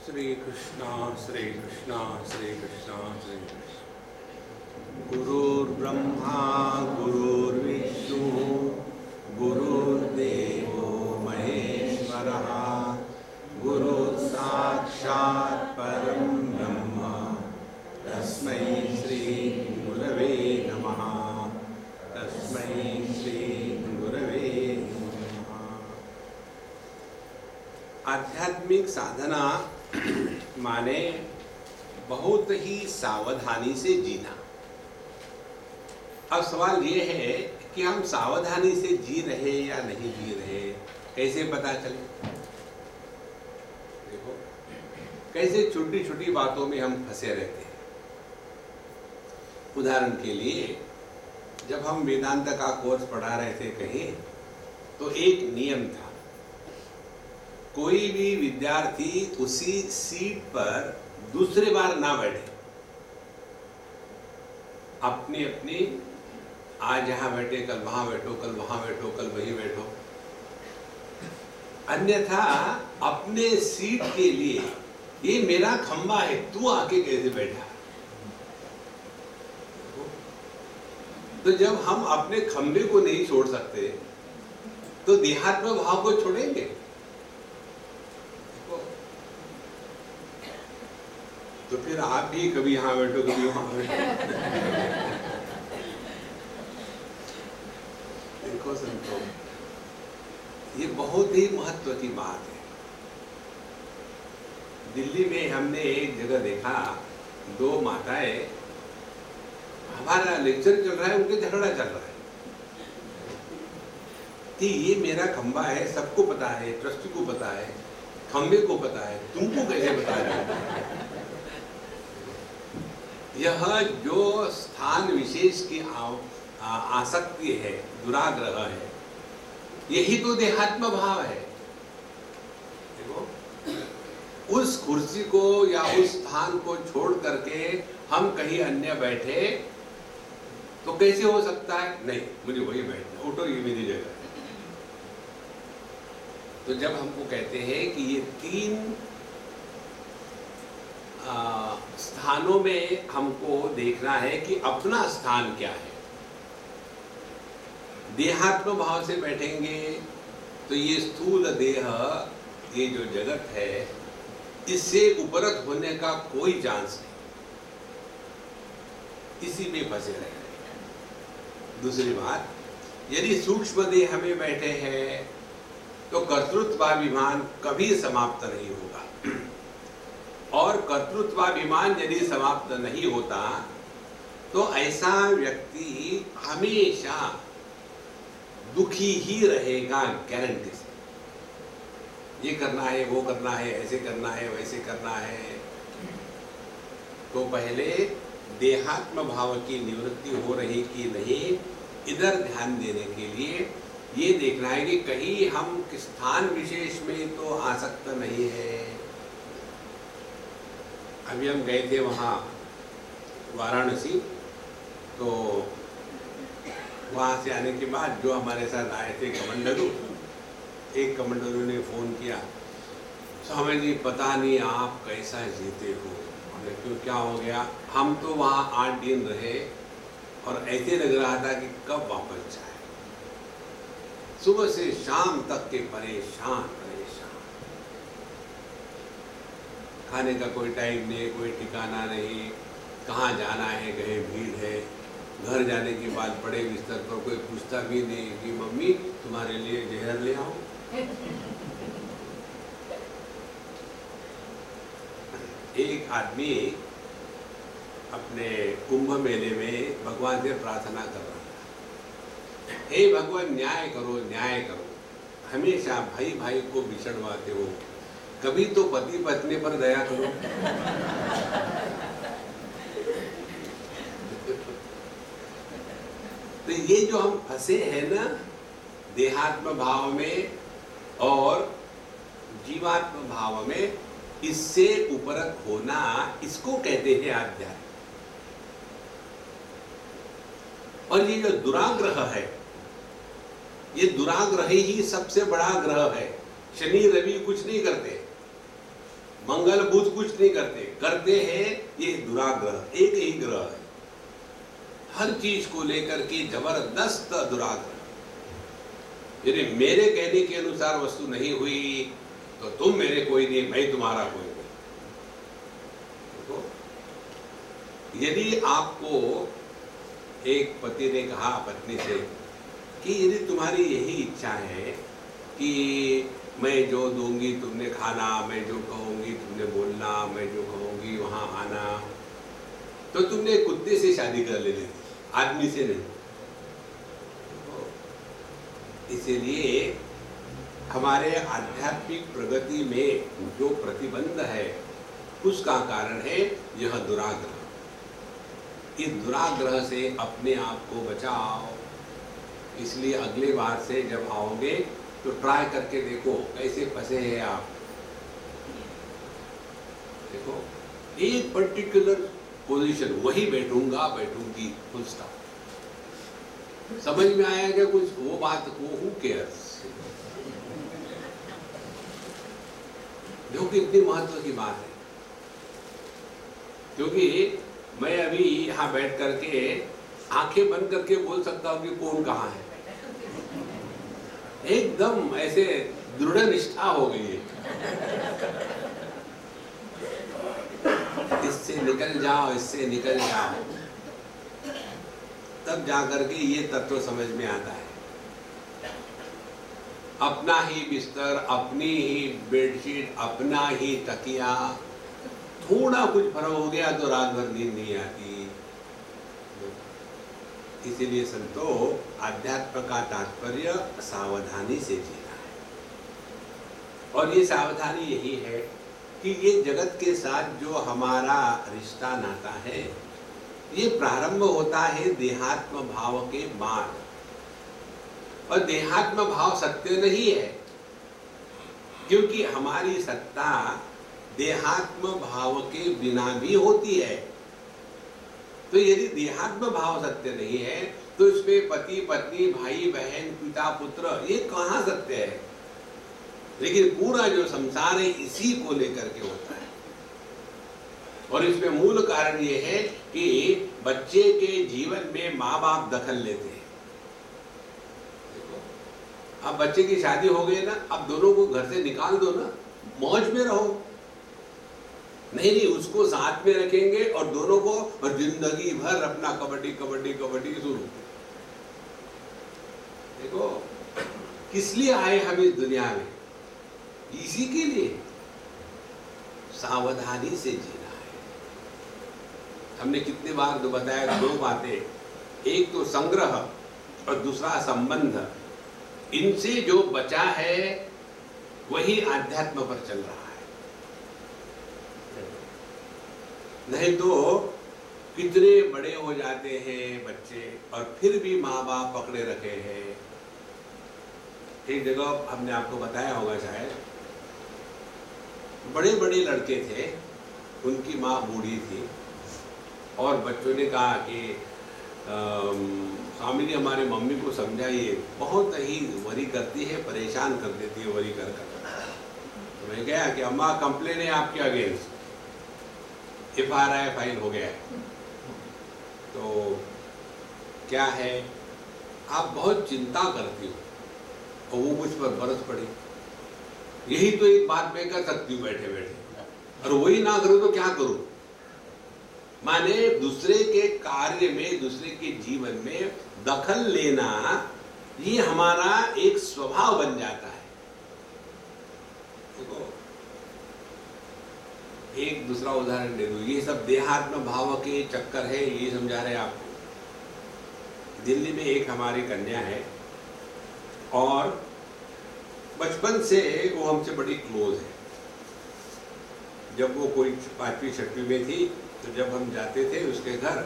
श्री कृष्णा श्री कृष्णा श्री कृष्णा श्री कृष्ण। गुरुर्ब्रह्मा गुरुर्विष्णु गुरुर्देवो महेश्वरः गुरुसाक्षात् परं ब्रह्म तस्मै श्री गुरवे नमः। तस्मै श्री गुरवे नमः। आध्यात्मिक साधना माने बहुत ही सावधानी से जीना। अब सवाल ये है कि हम सावधानी से जी रहे या नहीं जी रहे, कैसे पता चले? देखो कैसे छोटी छोटी बातों में हम फंसे रहते हैं। उदाहरण के लिए जब हम वेदांत का कोर्स पढ़ा रहे थे कहीं, तो एक नियम था, कोई भी विद्यार्थी उसी सीट पर दूसरी बार ना बैठे। अपनी अपनी, आज यहां बैठे, कल वहां बैठो, कल वहां बैठो, कल वहीं बैठो। अन्यथा अपने सीट के लिए ये मेरा खंबा है, तू आके कैसे बैठा? तो जब हम अपने खंबे को नहीं छोड़ सकते तो देहात्म भाव को छोड़ेंगे? तो फिर आप भी कभी यहां बैठो, कभी वहां बैठो। देखो संतो, ये बहुत ही महत्व की बात है। दिल्ली में हमने एक जगह देखा, दो माताएं, हमारा लेक्चर चल रहा है, उनके झगड़ा चल रहा है कि ये मेरा खंबा है, सबको पता है, ट्रस्टी को पता है, खंबे को पता है, तुमको कैसे पता है? यह जो स्थान विशेष की आसक्ति है, दुराग्रह है, यही तो देहात्म भाव है। देखो, उस कुर्सी को या उस स्थान को छोड़ करके हम कहीं अन्य बैठे तो कैसे हो सकता है? नहीं, मुझे वही बैठना, उठो, ये मेरी जगह है। तो जब हमको कहते हैं कि ये तीन स्थानों में हमको देखना है कि अपना स्थान क्या है। देहात्म भाव से बैठेंगे तो ये स्थूल देह, ये जो जगत है, इससे उपरत होने का कोई चांस नहीं, इसी में फंसे रहेंगे। दूसरी बात, यदि सूक्ष्म देह में बैठे हैं तो कर्तृत्वाभिमान कभी समाप्त नहीं होगा, और कर्तृत्वाभिमान यदि समाप्त नहीं होता तो ऐसा व्यक्ति हमेशा दुखी ही रहेगा, गारंटी से। ये करना है, वो करना है, ऐसे करना है, वैसे करना है। तो पहले देहात्म भाव की निवृत्ति हो रही कि नहीं, इधर ध्यान देने के लिए ये देखना है कि कहीं हम स्थान विशेष में तो आसक्त नहीं है। अभी हम गए थे वहाँ वाराणसी, तो वहाँ से आने के बाद जो हमारे साथ आए थे कमांडरू, एक कमांडरू ने फ़ोन किया, स्वामी जी पता नहीं आप कैसा जीते हो। हमने क्यों, क्या हो गया? हम तो वहाँ 8 दिन रहे और ऐसे लग रहा था कि कब वापस जाए। सुबह से शाम तक के परेशान, खाने का कोई टाइम नहीं, कोई ठिकाना नहीं, कहाँ जाना है, कहीं भीड़ है, घर जाने के बाद पड़े बिस्तर पर कोई पूछता भी नहीं कि मम्मी तुम्हारे लिए जहर ले आऊं। एक आदमी अपने कुंभ मेले में भगवान से प्रार्थना कर रहा था, हे भगवान न्याय करो, न्याय करो, हमेशा भाई भाई को बिछड़वाते हो, कभी तो पति पत्नी पर दया करो। तो ये जो हम फंसे हैं ना देहात्म भाव में और जीवात्म भाव में, इससे उपरत होना, इसको कहते हैं आध्यात्म। और ये जो दुराग्रह है, ये दुराग्रह ही सबसे बड़ा ग्रह है। शनि रवि कुछ नहीं करते, मंगल बुध कुछ नहीं करते, करते हैं ये दुराग्रह, एक ही ग्रह है, हर चीज को लेकर के जबरदस्त दुराग्रह। यदि मेरे कहने के अनुसार वस्तु नहीं हुई तो तुम मेरे कोई नहीं, मैं तुम्हारा कोई नहीं। तो यदि आपको एक पति ने कहा पत्नी से कि यदि तुम्हारी यही इच्छा है कि मैं जो दूंगी तुमने खाना, मैं जो कहूंगी तुमने बोलना, मैं जो कहूंगी वहां आना, तो तुमने कुत्ते से शादी कर लेनी थी, आदमी से नहीं। इसीलिए हमारे आध्यात्मिक प्रगति में जो प्रतिबंध है उसका कारण है यह दुराग्रह। इस दुराग्रह से अपने आप को बचाओ। इसलिए अगले बार से जब आओगे तो ट्राई करके देखो कैसे फंसे हैं आप। देखो एक पर्टिकुलर पोजीशन, वही बैठूंगा बैठूंगी, फुल स्टॉप। समझ में आया क्या कुछ? वो बात को हु केयर्स, जो कि इतनी महत्व की बात है। क्योंकि मैं अभी यहाँ बैठ करके आंखें बंद करके बोल सकता हूँ कि कौन कहाँ है, एकदम ऐसे दृढ़ निष्ठा हो गई है। इससे निकल जाओ, इससे निकल जाओ, तब जाकर के ये तत्व समझ में आता है। अपना ही बिस्तर, अपनी ही बेडशीट, अपना ही तकिया, थोड़ा कुछ फर्क हो गया तो रात भर नींद नहीं आती। इसीलिए संतो, आध्यात्म का तात्पर्य सावधानी से जीना है। और ये सावधानी यही है कि ये जगत के साथ जो हमारा रिश्ता नाता है, ये प्रारंभ होता है देहात्म भाव के बाद। और देहात्म भाव सत्य नहीं है, क्योंकि हमारी सत्ता देहात्म भाव के बिना भी होती है। तो यदि देहात्म भाव सत्य नहीं है तो इसमें पति पत्नी, भाई बहन, पिता पुत्र, ये कहाँ सत्य है? लेकिन पूरा जो संसार है इसी को लेकर के होता है। और इसमें मूल कारण ये है कि बच्चे के जीवन में माँ बाप दखल लेते हैं। देखो, अब बच्चे की शादी हो गई ना, अब दोनों को घर से निकाल दो ना, मौज में रहो। नहीं, उसको साथ में रखेंगे और दोनों को, और जिंदगी भर अपना कबड्डी कबड्डी कबड्डी शुरू। देखो, किस लिए आए हम इस दुनिया में? इसी के लिए सावधानी से जीना है। हमने कितने बार तो बताया, दो बातें, एक तो संग्रह और दूसरा संबंध। इनसे जो बचा है वही आध्यात्म पर चल रहा है। नहीं तो कितने बड़े हो जाते हैं बच्चे और फिर भी माँ बाप पकड़े रखे हैं। एक जगह हमने आपको बताया होगा शायद, बड़े बड़े लड़के थे, उनकी माँ बूढ़ी थी और बच्चों ने कहा कि स्वामी जी हमारे मम्मी को समझाइए, बहुत ही वरी करती है, परेशान कर देती है वरी कर कर। तो मैं कहा कि अम्मा कंप्लेन है आपके अगेंस्ट, FRI फाइल हो गया है। तो क्या है, आप बहुत चिंता करती हो और वो मुझ पर बरस पड़ी। यही तो एक बात मैं कर सकती हूँ बैठे बैठे, और वही ना करूँ तो क्या करूँ? माने दूसरे के कार्य में, दूसरे के जीवन में दखल लेना, ये हमारा एक स्वभाव बन जाता है। देखो, एक दूसरा उदाहरण दे दूं, ये सब देहात्म भाव के चक्कर है, ये समझा रहे आपको। दिल्ली में एक हमारी कन्या है और बचपन से वो हमसे बड़ी क्लोज है। जब वो कोई 5वीं 6वीं में थी तो जब हम जाते थे उसके घर,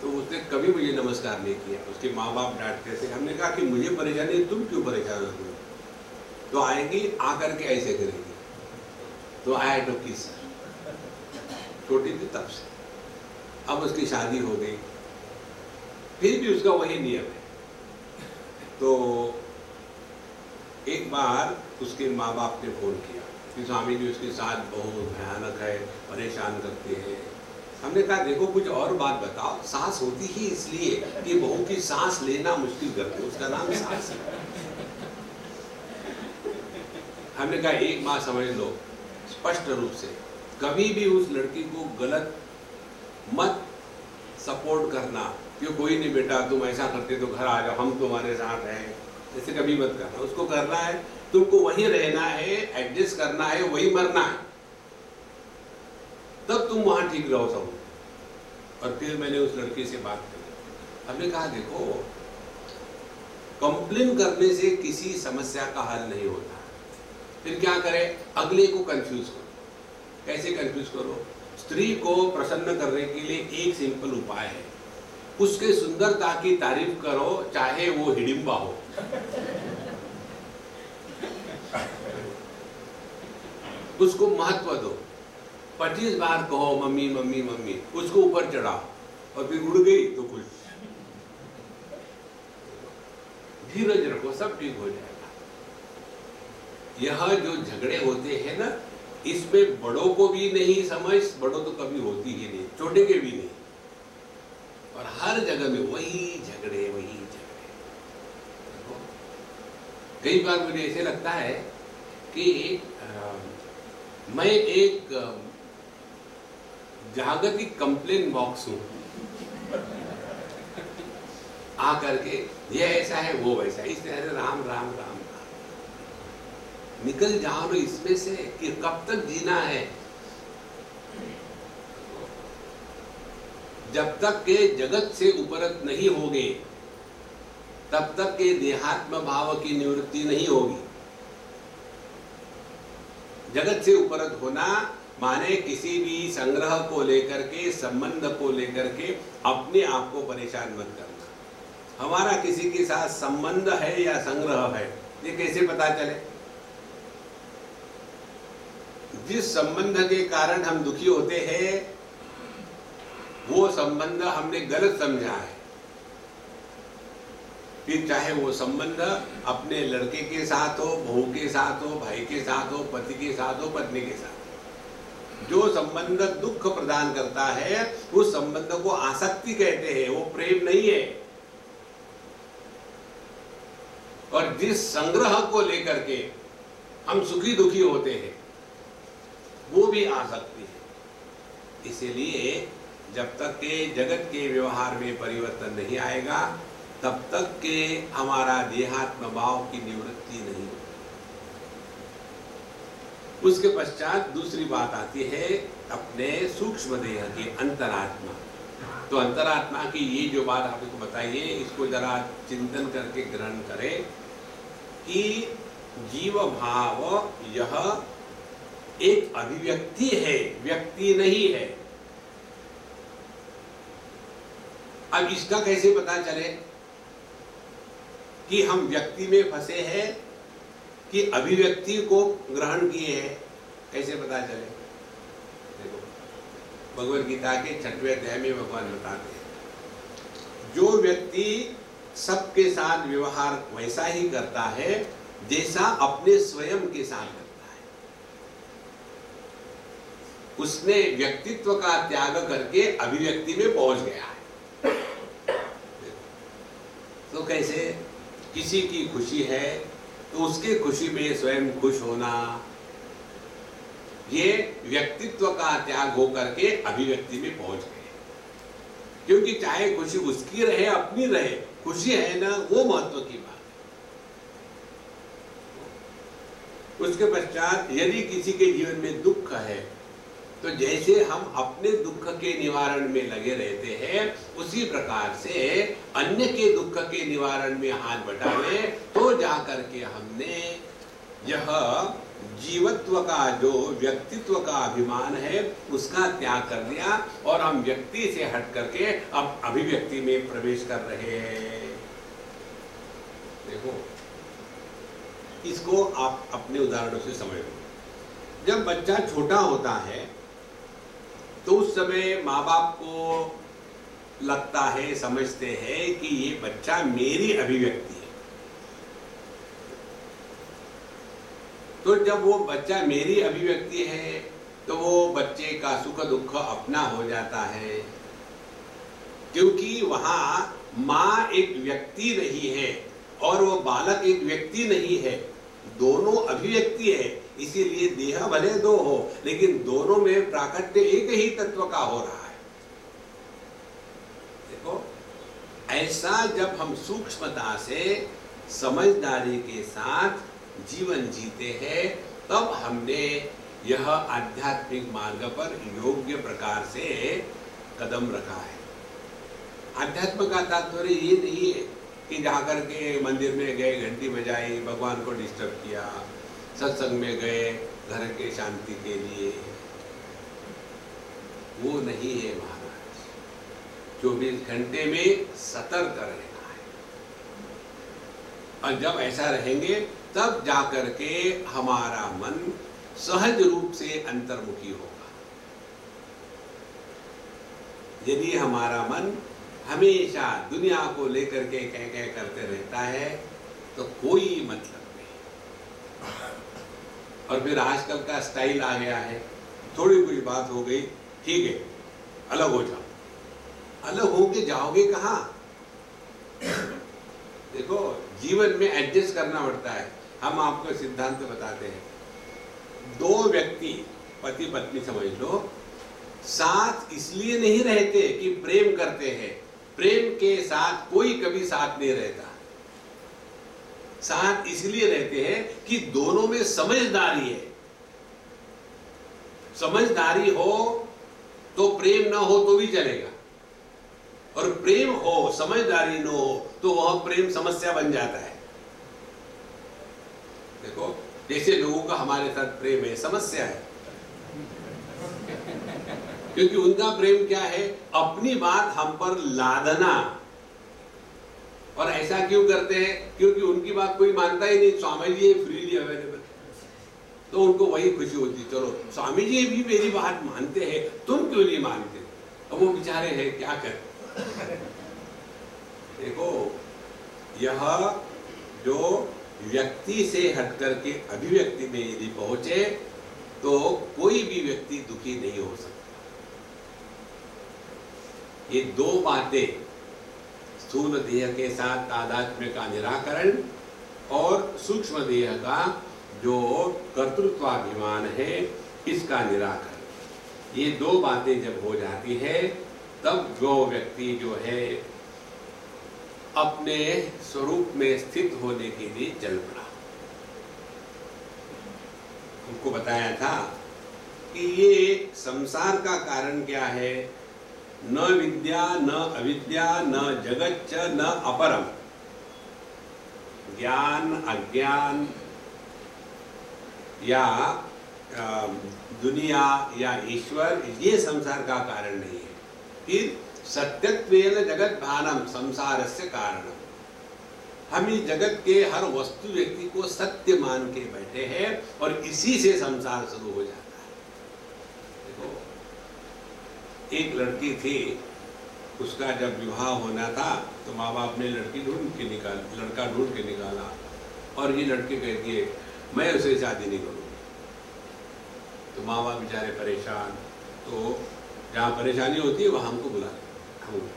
तो उसने कभी मुझे नमस्कार नहीं किया। उसके माँ बाप डांटते थे। हमने कहा कि मुझे परेशानी है, तुम क्यों परेशान हो? तो आएंगी, आकर के ऐसे करेंगी। तो आया तो किस, छोटी थी तब से, अब उसकी शादी हो गई, फिर भी उसका वही नियम है। तो एक बार उसके माँ बाप ने फोन किया कि स्वामी जी उसके साथ बहुत भयानक है, परेशान करते हैं। हमने कहा देखो कुछ और बात बताओ, सांस होती ही इसलिए कि बहू की सांस लेना मुश्किल करते, उसका नाम सांस है। हमने कहा एक बात समझ लो स्पष्ट रूप से, कभी भी उस लड़की को गलत मत सपोर्ट करना कि कोई नहीं बेटा तुम ऐसा करते तो घर आ जाओ, हम तुम्हारे साथ हैं, ऐसे कभी मत करना। उसको करना है, तुमको वहीं रहना है, एडजस्ट करना है, वहीं मरना है, तब तुम वहां ठीक रहो सब। और फिर मैंने उस लड़की से बात की, हमने कहा देखो कंप्लेन करने से किसी समस्या का हल नहीं होता, फिर क्या करें, अगले को कंफ्यूज करो। कैसे कंफ्यूज करो? स्त्री को प्रसन्न करने के लिए एक सिंपल उपाय है, उसके सुंदरता की तारीफ करो चाहे वो हिडिंबा हो। उसको महत्व दो, 25 बार कहो मम्मी मम्मी मम्मी, उसको ऊपर चढ़ाओ और फिर उड़ गई तो खुश। धीरज रखो, सब ठीक हो जाएगा। यह जो झगड़े होते हैं ना, इसमें बड़ों को भी नहीं समझ, बड़ों तो कभी होती ही नहीं, छोटे के भी नहीं, और हर जगह में वही झगड़े वही झगड़े। कई बार मुझे ऐसे लगता है कि मैं एक जागतिक कंप्लेन बॉक्स हूं, आकर के ये ऐसा है वो वैसा, इस तरह से राम राम राम राम। निकल जाओ ना इसमें से, कि कब तक जीना है। जब तक के जगत से उपरत नहीं होगे तब तक के देहात्म भाव की निवृत्ति नहीं होगी। जगत से उपरत होना माने किसी भी संग्रह को लेकर के, संबंध को लेकर के अपने आप को परेशान मत करना। हमारा किसी के साथ संबंध है या संग्रह है, ये कैसे पता चले? जिस संबंध के कारण हम दुखी होते हैं वो संबंध हमने गलत समझा है। फिर चाहे वो संबंध अपने लड़के के साथ हो, बहू के साथ हो, भाई के साथ हो, पति के साथ हो, पत्नी के साथ हो, जो संबंध दुख प्रदान करता है उस संबंध को आसक्ति कहते हैं, वो प्रेम नहीं है। और जिस संग्रह को लेकर के हम सुखी दुखी होते हैं वो भी आसक्ति है। इसीलिए जब तक के जगत के व्यवहार में परिवर्तन नहीं आएगा तब तक के हमारा देहात्म भाव की निवृत्ति नहीं होगी। उसके पश्चात दूसरी बात आती है अपने सूक्ष्म देह की अंतरात्मा। तो अंतरात्मा की ये जो बात आपको बताइए, इसको जरा चिंतन करके ग्रहण करें कि जीव भाव यह एक अभिव्यक्ति है, व्यक्ति नहीं है। अब इसका कैसे पता चले कि हम व्यक्ति में फंसे हैं कि अभिव्यक्ति को ग्रहण किए हैं? कैसे पता चले? देखो भगवद गीता के 6वें अध्याय में भगवान बताते हैं, जो व्यक्ति सबके साथ व्यवहार वैसा ही करता है जैसा अपने स्वयं के साथ करता है, उसने व्यक्तित्व का त्याग करके अभिव्यक्ति में पहुंच गया है। तो कैसे? किसी की खुशी है तो उसके खुशी में स्वयं खुश होना, ये व्यक्तित्व का त्याग होकर के अभिव्यक्ति में पहुंच गए। क्योंकि चाहे खुशी उसकी रहे अपनी रहे, खुशी है ना, वो महत्व की बात है। उसके पश्चात यदि किसी के जीवन में दुख है तो जैसे हम अपने दुख के निवारण में लगे रहते हैं उसी प्रकार से अन्य के दुख के निवारण में हाथ बटावे तो जाकर के हमने यह जीवत्व का जो व्यक्तित्व का अभिमान है उसका त्याग कर दिया और हम व्यक्ति से हट करके अब अभिव्यक्ति में प्रवेश कर रहे हैं। देखो इसको आप अपने उदाहरणों से समझ लो। जब बच्चा छोटा होता है तो उस समय माँ बाप को लगता है, समझते हैं कि ये बच्चा मेरी अभिव्यक्ति है। तो जब वो बच्चा मेरी अभिव्यक्ति है तो वो बच्चे का सुख दुख अपना हो जाता है, क्योंकि वहां माँ एक व्यक्ति नहीं है और वो बालक एक व्यक्ति नहीं है, दोनों अभिव्यक्ति है। इसीलिए देह भले दो हो लेकिन दोनों में प्राकट्य एक ही तत्व का हो रहा है। देखो, ऐसा जब हम सूक्ष्मता से समझदारी के साथ जीवन जीते हैं तब हमने यह आध्यात्मिक मार्ग पर योग्य प्रकार से कदम रखा है। आध्यात्म का तात्पर्य ये नहीं है कि जाकर के मंदिर में गए, घंटी बजाई, भगवान को डिस्टर्ब किया, सत्संग में गए घर के शांति के लिए, वो नहीं है महाराज। 24 घंटे में सतर्क रहना है और जब ऐसा रहेंगे तब जाकर के हमारा मन सहज रूप से अंतर्मुखी होगा। यदि हमारा मन हमेशा दुनिया को लेकर के कह करते रहता है तो कोई मतलब नहीं। और फिर आजकल का स्टाइल आ गया है, थोड़ी कुछ बात हो गई, ठीक है अलग हो जाओ। अलग होके जाओगे कहाँ? देखो, जीवन में एडजस्ट करना पड़ता है। हम आपको सिद्धांत बताते हैं, दो व्यक्ति पति पत्नी समझ लो, साथ इसलिए नहीं रहते कि प्रेम करते हैं। प्रेम के साथ कोई कभी साथ नहीं रहता। साथ इसलिए रहते हैं कि दोनों में समझदारी है। समझदारी हो तो प्रेम ना हो तो भी चलेगा, और प्रेम हो समझदारी न हो तो वह प्रेम समस्या बन जाता है। देखो, जैसे लोगों का हमारे साथ प्रेम है, समस्या है, क्योंकि उनका प्रेम क्या है? अपनी बात हम पर लादना। और ऐसा क्यों करते हैं? क्योंकि उनकी बात कोई मानता ही नहीं। स्वामी जी फ्रीली अवेलेबल, तो उनको वही खुशी होती, चलो स्वामी जी भी मेरी बात मानते हैं, तुम क्यों नहीं मानते? अब वो बेचारे हैं, क्या करें? देखो, यह जो व्यक्ति से हट करके अभिव्यक्ति में यदि पहुंचे तो कोई भी व्यक्ति दुखी नहीं हो सकता। ये दो बातें, स्थूल देह के साथ तादात्म्य का निराकरण और सूक्ष्म देह का जो कर्तृत्वाभिमान है इसका निराकरण, ये दो बातें जब हो जाती है तब जो व्यक्ति जो है अपने स्वरूप में स्थित होने के लिए चल पड़ा। उनको बताया था कि ये संसार का कारण क्या है? न विद्या न अविद्या न जगत च न अपरम। ज्ञान अज्ञान या दुनिया या ईश्वर ये संसार का कारण नहीं है। फिर सत्यत्वेन जगत भानम संसारस्य कारणम। हम इस जगत के हर वस्तु व्यक्ति को सत्य मान के बैठे हैं और इसी से संसार शुरू हो जाता है। देखो, एक लड़की थी, उसका जब विवाह होना था तो माँ बाप ने लड़का ढूंढ के निकाला और ये लड़की कहती है मैं उसे शादी नहीं करूँगी। तो माँ बाप बेचारे परेशान, तो जहाँ परेशानी होती है वहाँ हमको बुला हम।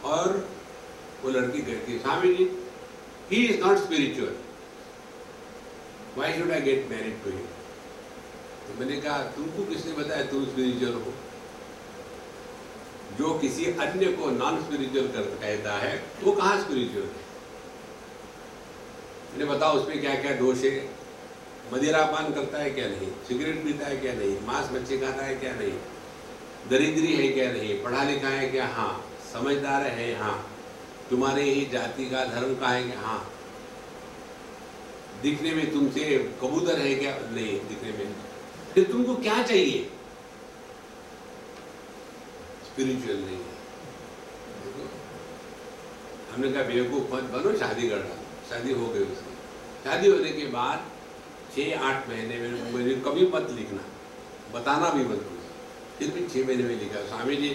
और वो लड़की कहती है Swami ji, he is not spiritual, why should I get married to him? तो मैंने कहा तुमको किसने बताया तुम स्पिरिचुअल हो? जो किसी अन्य को नॉन स्पिरिचुअल कहता है वो कहाँ स्पिरिचुअल है? मैंने बताओ उसमें क्या क्या दोष है? मदिरा पान करता है क्या नहीं, सिगरेट पीता है क्या नहीं, मांस मच्छी खाता है क्या नहीं, दरिद्री है क्या नहीं, पढ़ा लिखा है क्या, हाँ, समझदार है, हाँ, तुम्हारे ही जाति का धर्म का है क्या, हाँ, दिखने में तुमसे कबूतर है क्या, नहीं दिखने में। फिर तुमको क्या चाहिए? स्पिरिचुअल नहीं है। हमने कहा बेवकूफ मत बनो, शादी कर डालो। शादी हो गई उसकी। शादी होने के बाद 6-8 महीने में मुझे कभी मत लिखना, बताना भी मत मुझे। फिर भी 6 महीने में लिखा, Swami ji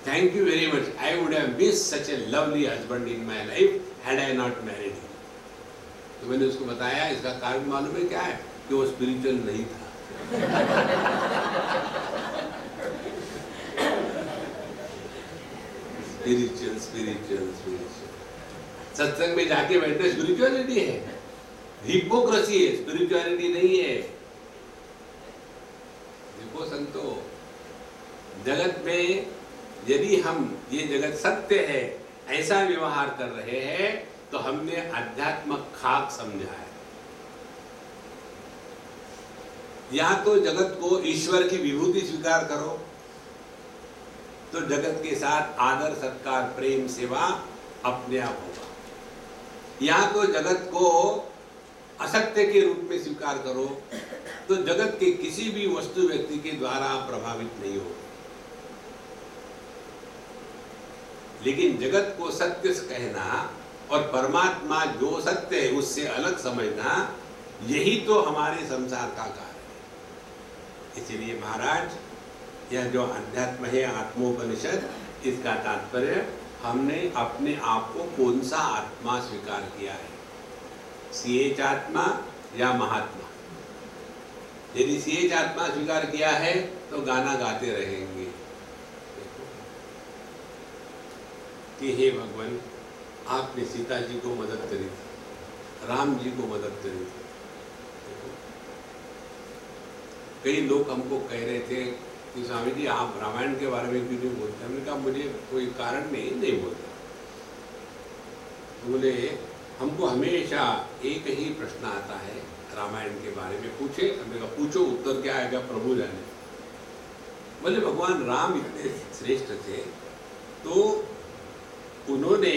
thank you very much, I would have missed such a lovely husband in my life had I not married him. तो मैंने उसको बताया इसका कारण मालूम है क्या है, कि वो स्पिरिचुअल नहीं था। स्पिरिचुअल स्पिरिचुअल स्पिरिचुअल, सत्संग में जाके बैठे स्पिरिचुअलिटी है, हिपोक्रेसी है, स्पिरिचुअलिटी नहीं है। देखो संतो, जगत में यदि हम ये जगत सत्य है ऐसा व्यवहार कर रहे हैं तो हमने अध्यात्म खाक समझा है। या तो जगत को ईश्वर की विभूति स्वीकार करो, तो जगत के साथ आदर सत्कार प्रेम सेवा अपने आप होगा। या तो जगत को असत्य के रूप में स्वीकार करो, तो जगत के किसी भी वस्तु व्यक्ति के द्वारा प्रभावित नहीं होगा। लेकिन जगत को सत्य कहना और परमात्मा जो सत्य है उससे अलग समझना, यही तो हमारे संसार का कार्य है। इसलिए महाराज, यह जो अध्यात्म है आत्मोपनिषद, इसका तात्पर्य हमने अपने आप को कौन सा आत्मा स्वीकार किया है, सीएच आत्मा या महात्मा। यदि सीएच आत्मा स्वीकार किया है तो गाना गाते रहेंगे कि हे भगवान, आपने सीता जी को मदद करी थी, राम जी को मदद करी थी। कई लोग हमको कह रहे थे कि स्वामी जी आप रामायण के बारे में क्यों नहीं बोलते। हमने कहा मुझे कोई कारण नहीं बोलता। तो बोले हमको हमेशा एक ही प्रश्न आता है रामायण के बारे में, पूछे। हमने कहा पूछो, उत्तर क्या आएगा प्रभु जाने। बोले भगवान राम इतने श्रेष्ठ थे तो उन्होंने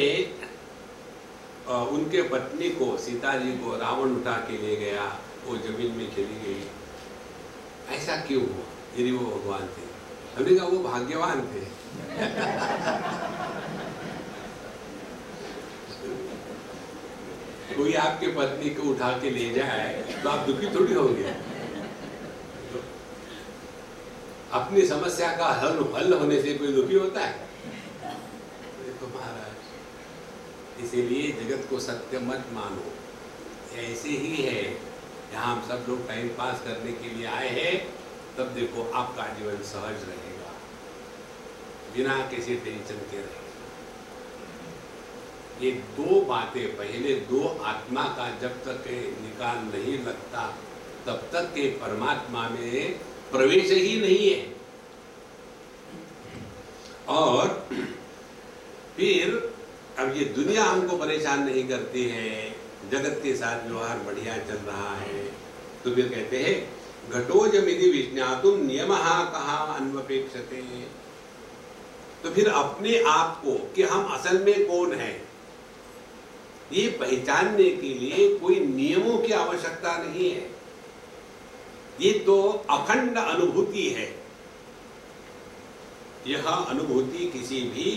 उनके पत्नी को, सीता जी को रावण उठा के ले गया, वो जमीन में चली गई, ऐसा क्यों हुआ यदि वो भगवान थे। हमने कहा वो भाग्यवान थे। कोई आपके पत्नी को उठा के ले जाए तो आप दुखी थोड़ी होंगे। अपनी समस्या का हल होने से कोई दुखी होता है? तो महाराज, इसीलिए जगत को सत्य मत मानो। ऐसे ही है, यहाँ हम सब लोग टाइम पास करने के लिए आए हैं, तब देखो आपका जीवन सहज रहेगा, बिना किसी टेंशन के रहेगा। ये दो बातें, पहले दो आत्मा का जब तक निकाल नहीं लगता तब तक के परमात्मा में प्रवेश ही नहीं है। और फिर अब ये दुनिया हमको परेशान नहीं करती है, जगत के साथ व्यवहार बढ़िया चल रहा है, तो फिर कहते हैं घटोजमिति विज्ञातुम नियमः कहा अन्वपेक्षते। तो फिर अपने आप को कि हम असल में कौन है, ये पहचानने के लिए कोई नियमों की आवश्यकता नहीं है। ये तो अखंड अनुभूति है। यह अनुभूति किसी भी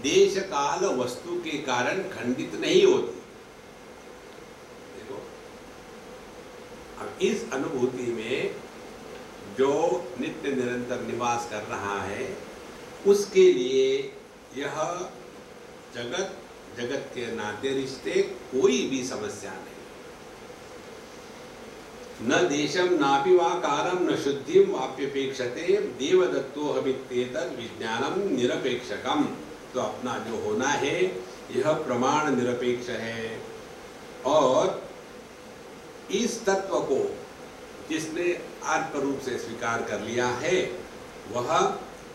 देश काल वस्तु के कारण खंडित नहीं होती। देखो, अब इस अनुभूति में जो नित्य निरंतर निवास कर रहा है, उसके लिए यह जगत, जगत के नाते रिश्ते कोई भी समस्या नहीं। न देशम नापि वा कालम न शुद्धिम वाप्यपेक्षते देवदत्तो हमित्येतद् विज्ञानम निरपेक्षकम। तो अपना जो होना है यह प्रमाण निरपेक्ष है। और इस तत्व को जिसने आत्म रूप से स्वीकार कर लिया है, वह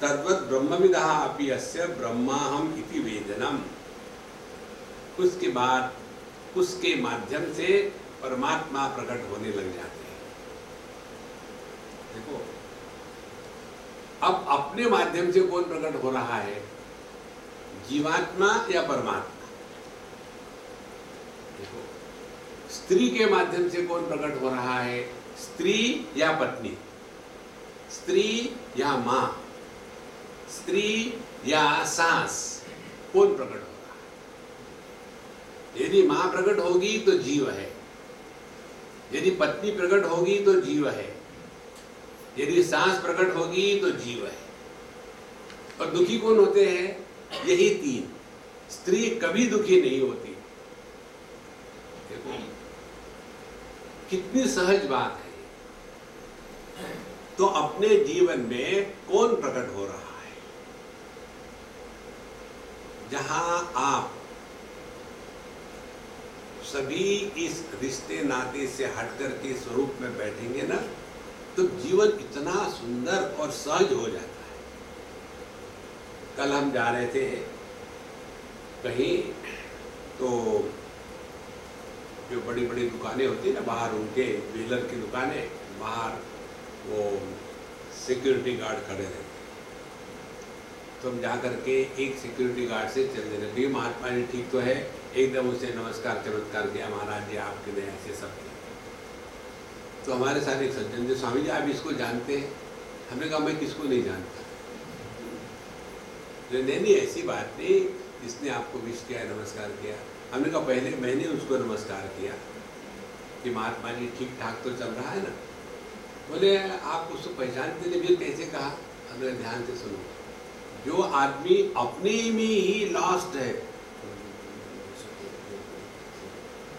तद्वत् ब्रह्मविदः अपि अस्य ब्रह्माहम इति वेदनम। उसके बाद उसके माध्यम से परमात्मा प्रकट होने लग जाते हैं। देखो, अब अपने माध्यम से कौन प्रकट हो रहा है, जीवात्मा या परमात्मा? देखो, स्त्री के माध्यम से कौन प्रकट हो रहा है, स्त्री या पत्नी, स्त्री या मां, स्त्री या सास, कौन प्रकट हो रहा है? यदि मां प्रकट होगी तो जीव है, यदि पत्नी प्रकट होगी तो जीव है, यदि सास प्रकट होगी तो जीव है। और दुखी कौन होते हैं? यही तीन। स्त्री कभी दुखी नहीं होती। देखो, कितनी सहज बात है। तो अपने जीवन में कौन प्रकट हो रहा है? जहां आप सभी इस रिश्ते नाते से हटकर के स्वरूप में बैठेंगे ना, तो जीवन इतना सुंदर और सहज हो जाता है। कल हम जा रहे थे कहीं, तो जो बड़ी बड़ी दुकानें होती है ना बाहर, उनके व्हीलर की दुकानें बाहर, वो सिक्योरिटी गार्ड खड़े रहते। तो हम जा करके एक सिक्योरिटी गार्ड से चलने लगे, महात्मा जी ठीक तो है, एकदम उसे नमस्कार चमत्कार किया, महाराज जी आपके लिए ऐसे सब। तो हमारे साथ एक सज्जन जी, स्वामी जी आप इसको जानते हैं? हमने कहा मैं किसको नहीं जानता। नहीं ऐसी बात नहीं, इसने आपको विश किया, नमस्कार किया। हमने कहा पहले मैंने उसको नमस्कार किया कि महात्मा जी ठीक ठाक तो चल रहा है ना? बोले आप उसको पहचानते नहीं? भी कैसे कहा? हमने ध्यान से सुनो, जो आदमी अपने में ही लॉस्ट है,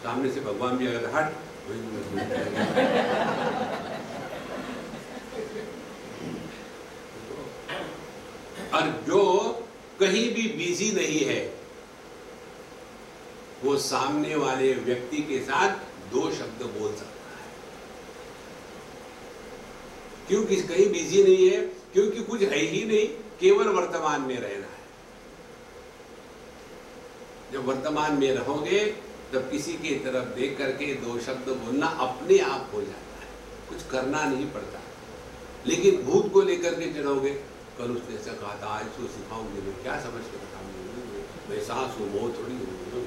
सामने से भगवान भी अगर हट, और जो कहीं भी बिजी नहीं है, वो सामने वाले व्यक्ति के साथ 2 शब्द बोल सकता है। क्योंकि कहीं बिजी नहीं है, क्योंकि कुछ है ही नहीं, केवल वर्तमान में रहना है। जब वर्तमान में रहोगे तब किसी की तरफ देख करके 2 शब्द बोलना अपने आप हो जाता है, कुछ करना नहीं पड़ता। लेकिन भूत को लेकर के चढ़ोगे, कल उसने ऐसा कहा था, आज उसको सिखाऊंगी, मैं क्या समझ के बताऊंगी, मैं सास हूँ, वो थोड़ी हूँ।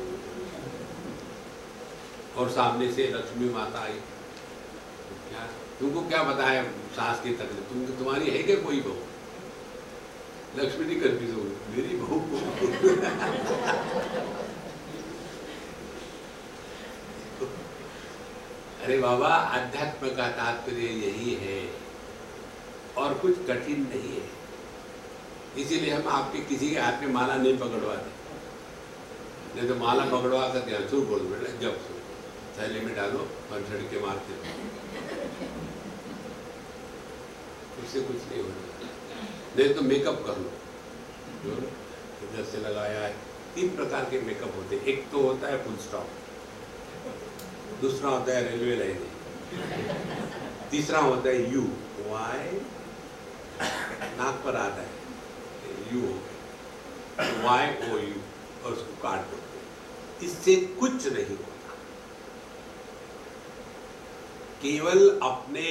और सामने से लक्ष्मी माता आई, क्या तुमको क्या बताया सास की तकलीफ? तुम्हारी है क्या कोई बहू? लक्ष्मी जी कंफ्यूज हो गई, मेरी बहू अरे बाबा, अध्यात्म का तात्पर्य यही है और कुछ कठिन नहीं है। इसीलिए हम आपके किसी के हाथ में माला नहीं पकड़वाते, नहीं तो माला पकड़वा कर ध्यान सुर बोल बेटा, जब सुर थैले में डालो और झटके मारते हो, उससे कुछ नहीं होगा। नहीं तो मेकअप कर लो, जो इधर से लगाया है। 3 प्रकार के मेकअप होते हैं। एक तो होता है फुल स्टॉप, दूसरा होता है रेलवे लाइन, तीसरा होता है यू, वाई नाक पर आता है, यू हो गया, वाई ओ यू, और उसको काट दो। इससे कुछ नहीं होता। केवल अपने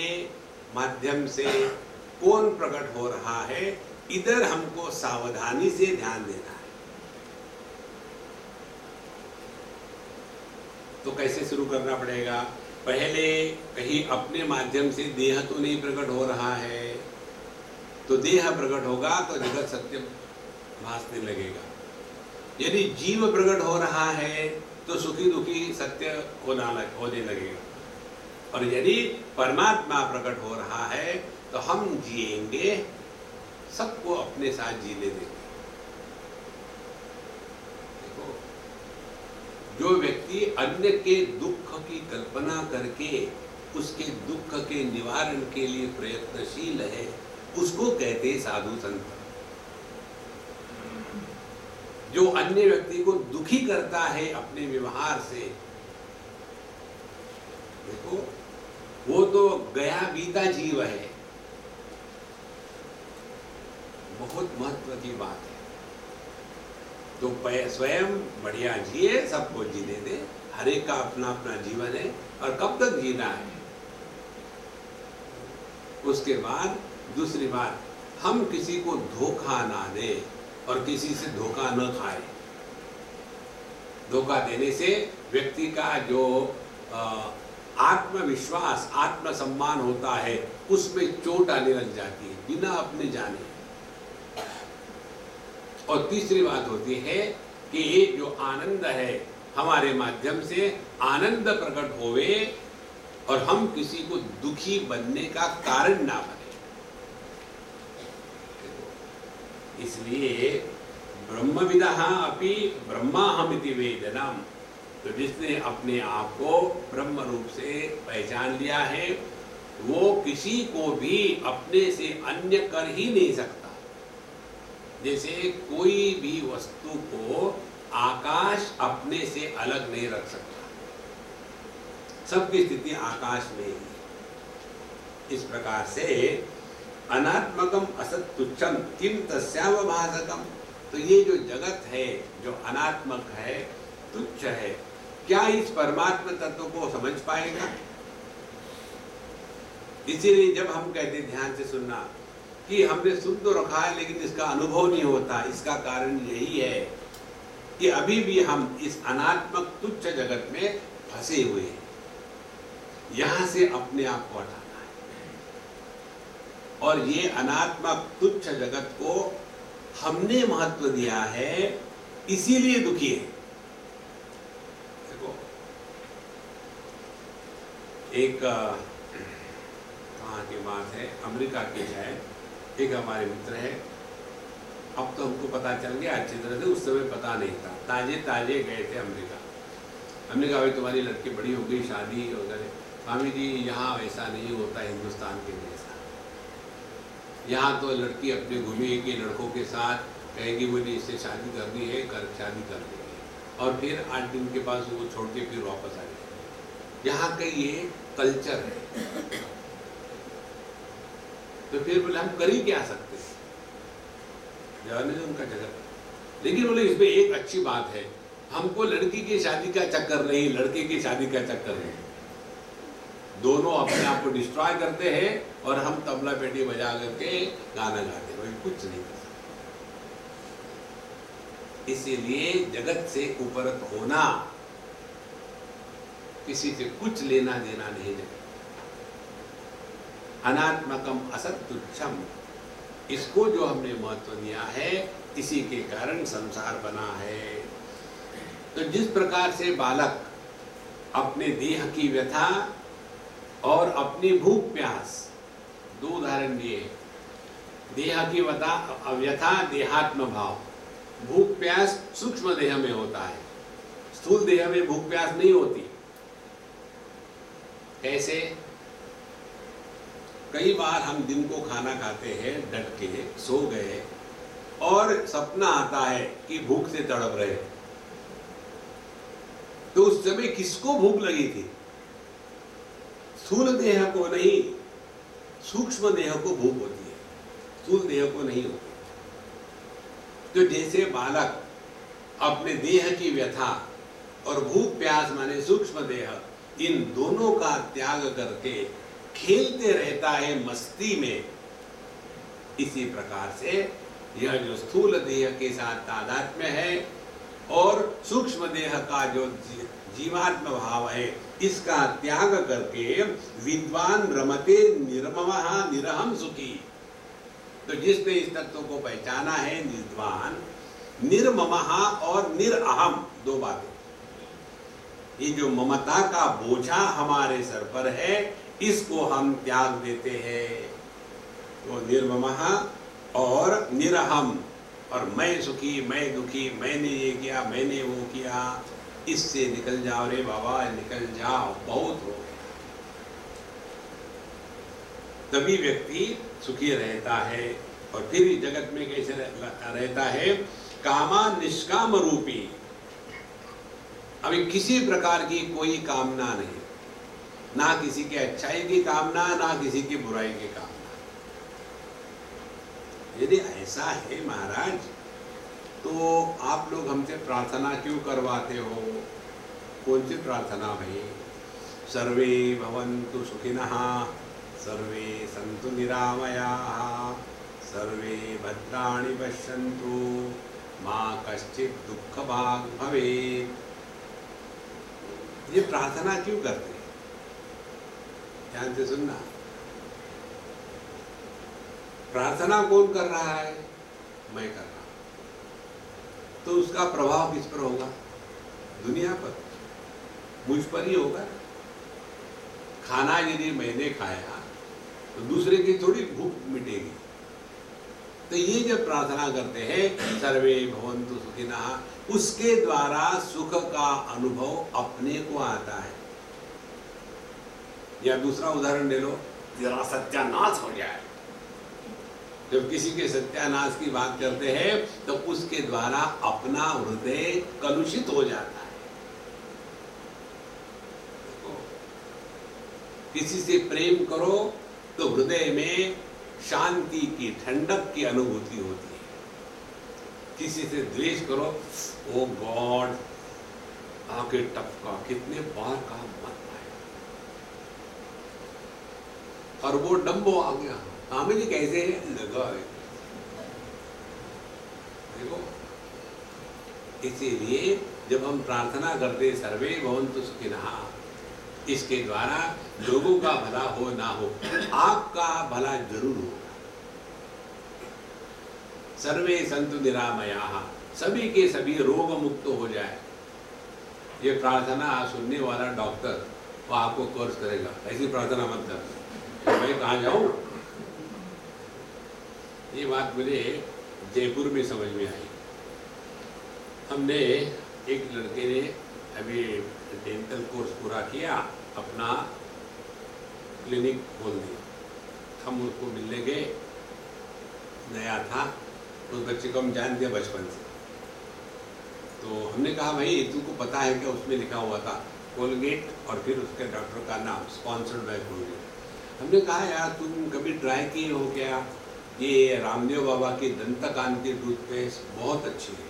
माध्यम से कौन प्रकट हो रहा है, इधर हमको सावधानी से ध्यान देना है। तो कैसे शुरू करना पड़ेगा? पहले कहीं अपने माध्यम से देह तो नहीं प्रकट हो रहा है, तो देह प्रकट होगा तो जगत सत्य भासने लगेगा। यदि जीव प्रकट हो रहा है तो सुखी दुखी सत्य होने लगेगा। और यदि परमात्मा प्रकट हो रहा है तो हम जिएंगे, सबको अपने साथ जीने देंगे। देखो, जो व्यक्ति अन्य के दुख की कल्पना करके उसके दुख के निवारण के लिए प्रयत्नशील है, उसको कहते हैं साधु संत। जो अन्य व्यक्ति को दुखी करता है अपने व्यवहार से, देखो वो तो गया बीता जीव है। बहुत महत्व की बात है। तो स्वयं बढ़िया जिए, सबको जीने दे, हर एक का अपना अपना जीवन है और कब तक जीना है। उसके बाद दूसरी बात, हम किसी को धोखा ना दे और किसी से धोखा न खाए। धोखा देने से व्यक्ति का जो आत्मविश्वास, आत्मसम्मान होता है, उसमें चोट आने लग जाती है बिना अपने जाने। और तीसरी बात होती है कि जो आनंद है हमारे माध्यम से आनंद प्रकट होवे और हम किसी को दुखी बनने का कारण ना बने। इसलिए ब्रह्मविदः अपि ब्रह्माहमिति वेदनम्, तो जिसने अपने आप को ब्रह्म रूप से पहचान लिया है वो किसी को भी अपने से अन्य कर ही नहीं सकता। जैसे कोई भी वस्तु को आकाश अपने से अलग नहीं रख सकता, सबकी स्थिति आकाश में ही। इस प्रकार से अनात्मकम असत तुच्छम किम तस्यावभासकम, तो ये जो जगत है जो अनात्मक है, तुच्छ है, क्या इस परमात्मा तत्व को समझ पाएगा? इसीलिए जब हम कहते ध्यान से सुनना कि हमने सुन तो रखा है लेकिन इसका अनुभव नहीं होता, इसका कारण यही है कि अभी भी हम इस अनात्मक तुच्छ जगत में फंसे हुए हैं। यहां से अपने आप को हटाना है और ये अनात्मक तुच्छ जगत को हमने महत्व दिया है, इसीलिए दुखी है। देखो एक कहाँ की बात है, अमेरिका की है, एक हमारे मित्र है, अब तो हमको पता चल गया अच्छी तरह से, उस समय पता नहीं था, ताजे ताजे गए थे अमेरिका। हमने कहा भाई तुम्हारी लड़की बड़ी हो गई, शादी वगैरह। स्वामी जी यहाँ वैसा नहीं होता हिंदुस्तान के जैसा, यहाँ तो लड़की अपने घूमेगी लड़कों के साथ, कहेगी मुझे इससे शादी करनी है, कर शादी कर देगी और फिर 8 दिन के बाद वो छोड़ के फिर वापस आ जाएगी। यहाँ का ये कल्चर है। तो फिर बोले हम कर ही क्या सकते हैं, जाने उनका जगत। लेकिन बोले इसमें एक अच्छी बात है, हमको लड़की की शादी का चक्कर नहीं, लड़के की शादी का चक्कर नहीं, दोनों अपने आप को डिस्ट्रॉय करते हैं और हम तबला पेटी बजा करके गाना गाते हैं, कुछ नहीं कर सकते। इसीलिए जगत से उपरत होना, किसी से कुछ लेना देना नहीं जगत। अनात्मकम असत तुच्छम, इसको जो हमने महत्व दिया है, इसी के कारण संसार बना है। तो जिस प्रकार से बालक अपने देह की व्यथा और अपनी भूख प्यास, दो उदाहरण दिए, देह की व्यथा देहात्म भाव, भूख प्यास सूक्ष्म देह में होता है, स्थूल देह में भूख प्यास नहीं होती। कैसे? कई बार हम दिन को खाना खाते हैं, डट के सो गए और सपना आता है कि भूख से तड़प रहे, तो उस समय किसको भूख लगी थी? स्थूल देह को नहीं, सूक्ष्म देह को भूख होती है, स्थूल देह को नहीं होती। तो जैसे बालक अपने देह की व्यथा और भूख प्यास माने सूक्ष्म देह, इन दोनों का त्याग करके खेलते रहता है मस्ती में, इसी प्रकार से यह जो स्थूल देह के साथ तादात्म्य है और सूक्ष्म देह का जो जीवात्म भाव है, इसका त्याग करके विद्वान रमते निर्ममः निरहम सुखी। तो जिसने इस तत्व को पहचाना है, विद्वान, निर्ममः और निरअहम, दो बातें। ये जो ममता का बोझा हमारे सर पर है, इसको हम त्याग देते हैं। वो निर्ममः और निरहम, और मैं सुखी, मैं दुखी, मैंने ये किया, मैंने वो किया, इससे निकल जाओ रे बाबा, निकल जाओ, बहुत हो गया। तभी व्यक्ति सुखी रहता है। और फिर इस जगत में कैसे रहता है? कामा निष्काम रूपी, अभी किसी प्रकार की कोई कामना नहीं, ना किसी के अच्छाई की कामना, ना किसी की बुराई की कामना। यदि ऐसा है महाराज, तो आप लोग हमसे प्रार्थना क्यों करवाते हो? कौन सी प्रार्थना भाई? सर्वे भवन्तु सुखिनः, सर्वे सन्तु निरामयाः, सर्वे भद्राणि पश्यन्तु, मा कश्चित् दुःखभाग् भवेत्। ये प्रार्थना क्यों करते हैं? ध्यान से सुनना। प्रार्थना कौन कर रहा है? मैं कर रहा हूं। तो उसका प्रभाव किस पर होगा? दुनिया पर, मुझ पर ही होगा। खाना यदि मैंने खाया तो दूसरे की थोड़ी भूख मिटेगी। तो ये जब प्रार्थना करते हैं सर्वे भवन्तु सुखिनः, उसके द्वारा सुख का अनुभव अपने को आता है। या दूसरा उदाहरण ले लो, जरा सत्यानाश हो जाए, जब किसी के सत्यानाश की बात करते हैं तो उसके द्वारा अपना हृदय कलुषित हो जाता है। किसी से प्रेम करो तो हृदय में शांति की, ठंडक की अनुभूति होती है। किसी से द्वेष करो, ओ गॉड, आके टपका, कितने बार कहा मत पाए, और वो डंबो आ गया, हमें भी कैसे लगा है। देखो, इसीलिए जब हम प्रार्थना करते सर्वे भवन्तु सुखिनः, इसके द्वारा लोगों का भला हो ना हो, आपका भला जरूर होगा। सर्वे सन्तु निरामयाः, सभी के सभी रोग मुक्त हो जाए। ये प्रार्थना सुनने वाला डॉक्टर वो आपको कोर्स करेगा, ऐसी प्रार्थना मत कर, मैं कहाँ जाऊँ। ये बात मुझे जयपुर में समझ में आई। हमने एक लड़के ने अभी डेंटल कोर्स पूरा किया, अपना क्लिनिक खोल दिया। हम उसको मिलने गए, नया था, उस बच्चे को हम जानते हैं बचपन से। तो हमने कहा भाई तुमको पता है क्या उसमें लिखा हुआ था कोलगेट और फिर उसके डॉक्टर का नाम, स्पॉन्सर्ड बाय कोलगेट। हमने कहा यार तुम कभी ट्राई किए हो क्या, ये रामदेव बाबा की दंतकांति टूथपेस्ट बहुत अच्छी है,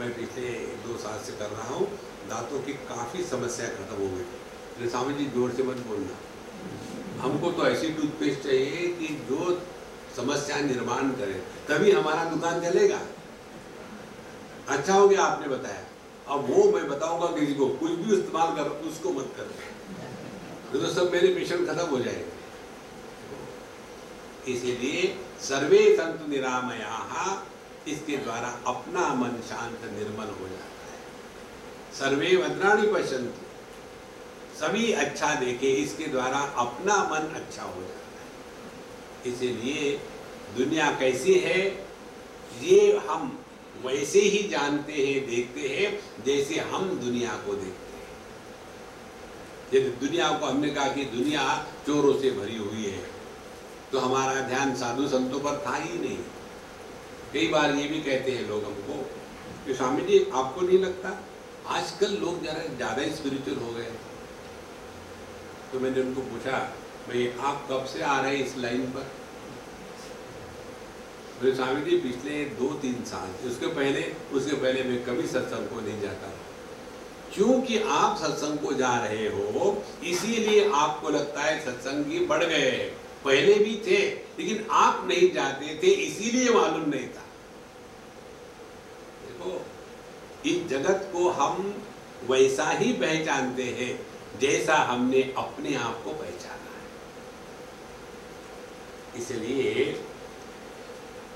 मैं पिछले 2 साल से कर रहा हूँ, दांतों की काफ़ी समस्या खत्म हो गई। स्वामी जी जोर से मत बोलना, हमको तो ऐसी टूथपेस्ट चाहिए कि जो समस्या निर्माण करे, तभी हमारा दुकान चलेगा। अच्छा हो गया आपने बताया, अब वो मैं बताऊंगा किसी को, कुछ भी इस्तेमाल कर उसको मत कर, तो सब मेरे पेशेंट खत्म हो जाएंगे। इसीलिए सर्वे सन्तु निरामयाः, इसके द्वारा अपना मन शांत निर्मल हो जाता है। सर्वे भद्राणि पश्यन्तु, सभी अच्छा देखे, इसके द्वारा अपना मन अच्छा हो जाता है। इसीलिए दुनिया कैसी है ये हम वैसे ही जानते हैं, देखते हैं जैसे हम दुनिया को देखते हैं। यदि दुनिया को हमने कहा कि दुनिया चोरों से भरी हुई है, तो हमारा ध्यान साधु संतों पर था ही नहीं। कई बार ये भी कहते हैं लोग हमको कि स्वामी जी आपको नहीं लगता आजकल लोग जरा ज़्यादा स्पिरिचुअल हो गए। तो मैंने उनको पूछा भाई आप कब से आ रहे हैं इस लाइन पर। मेरे स्वामी जी पिछले 2-3 साल, उसके पहले मैं कभी सत्संग को नहीं जाता। क्योंकि आप सत्संग को जा रहे हो इसीलिए आपको लगता है सत्संगी बढ़ गए हैं, पहले भी थे लेकिन आप नहीं जाते थे इसीलिए मालूम नहीं था। देखो इस जगत को हम वैसा ही पहचानते हैं जैसा हमने अपने आप को पहचाना है। इसलिए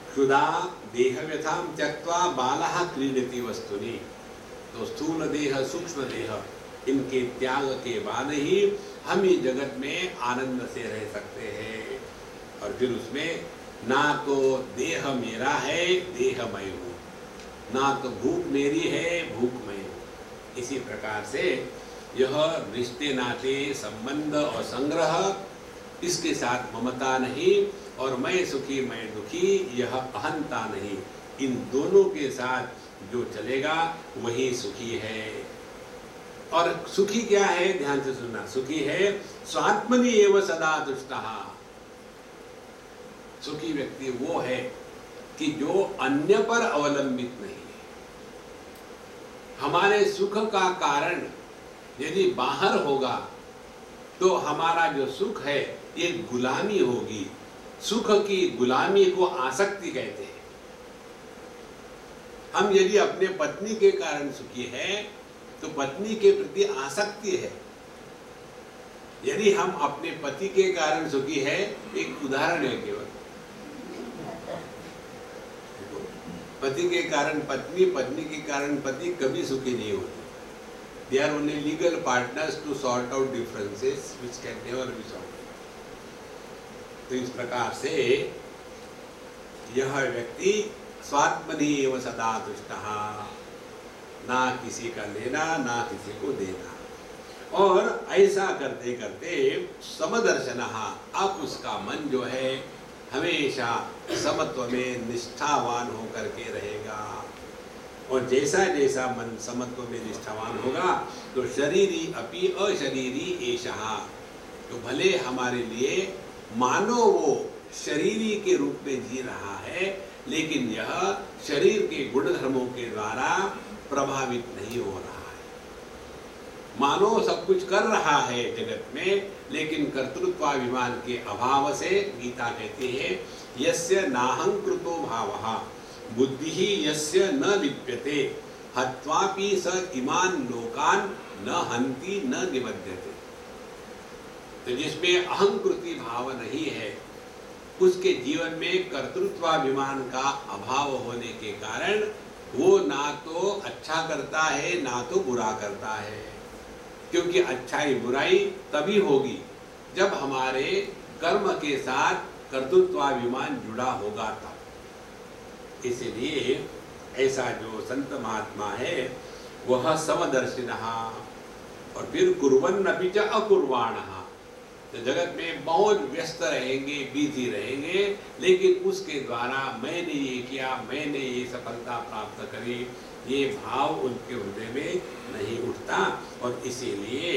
क्षुधा देह व्यथां त्यक्त्वा बालः क्रीडति वस्तुनि, तो स्थूल देह सूक्ष्म देह इनके त्याग के बाद ही हम इस जगत में आनंद से रह सकते हैं। और फिर उसमें ना तो देह मेरा है, देह मैं हूँ, ना तो भूख मेरी है, भूख मैं हूँ। इसी प्रकार से यह रिश्ते नाते संबंध और संग्रह, इसके साथ ममता नहीं, और मैं सुखी मैं दुखी यह अहंता नहीं, इन दोनों के साथ जो चलेगा वही सुखी है। और सुखी क्या है, ध्यान से सुनना, सुखी है स्वात्मनि एव सदा तुष्टः। सुखी व्यक्ति वो है कि जो अन्य पर अवलंबित नहीं है। हमारे सुख का कारण यदि बाहर होगा तो हमारा जो सुख है ये गुलामी होगी। सुख की गुलामी को आसक्ति कहते हैं। हम यदि अपने पत्नी के कारण सुखी हैं तो पत्नी के प्रति आसक्ति है। यदि हम अपने पति के कारण सुखी है, एक उदाहरण है केवल, पति के कारण पत्नी, पत्नी के कारण पति कभी सुखी नहीं होते। They are only legal partners to sort out differences which can never be solved. तो इस प्रकार से यह व्यक्ति स्वात्मनि एव सदा तुष्टः, ना किसी का लेना ना किसी को देना। और ऐसा करते करते समदर्शन, अब उसका मन जो है हमेशा समत्व में निष्ठावान होकर के रहेगा। और जैसा जैसा मन समत्व में निष्ठावान होगा तो शरीरी अपि अशरीरी एषः, तो भले हमारे लिए मानो वो शरीरी के रूप में जी रहा है, लेकिन यह शरीर के गुण धर्मों के द्वारा प्रभावित नहीं हो रहा है। मानो सब कुछ कर रहा है जगत में, लेकिन कर्तृत्वाभिमान के अभाव से गीता कहती है यस्य नाहंकृतो भावः बुद्धि यस्य न लिप्यते हत्वापि स इमान लोकान न हंति न निबध्यते। तो जिसमें अहंकृति भाव नहीं है, उसके जीवन में कर्तृत्वाभिमान का अभाव होने के कारण वो ना तो अच्छा करता है ना तो बुरा करता है। क्योंकि अच्छाई बुराई तभी होगी जब हमारे कर्म के साथ कर्तृत्वाभिमान जुड़ा होगा तब। इसलिए ऐसा जो संत महात्मा है वह समदर्शिनः, और फिर कुर्वन्नपि च अकुर्वाणः, तो जगत में बहुत व्यस्त रहेंगे, बिजी रहेंगे, लेकिन उसके द्वारा मैंने ये किया, मैंने ये सफलता प्राप्त करी, ये भाव उनके हृदय में नहीं उठता। और इसीलिए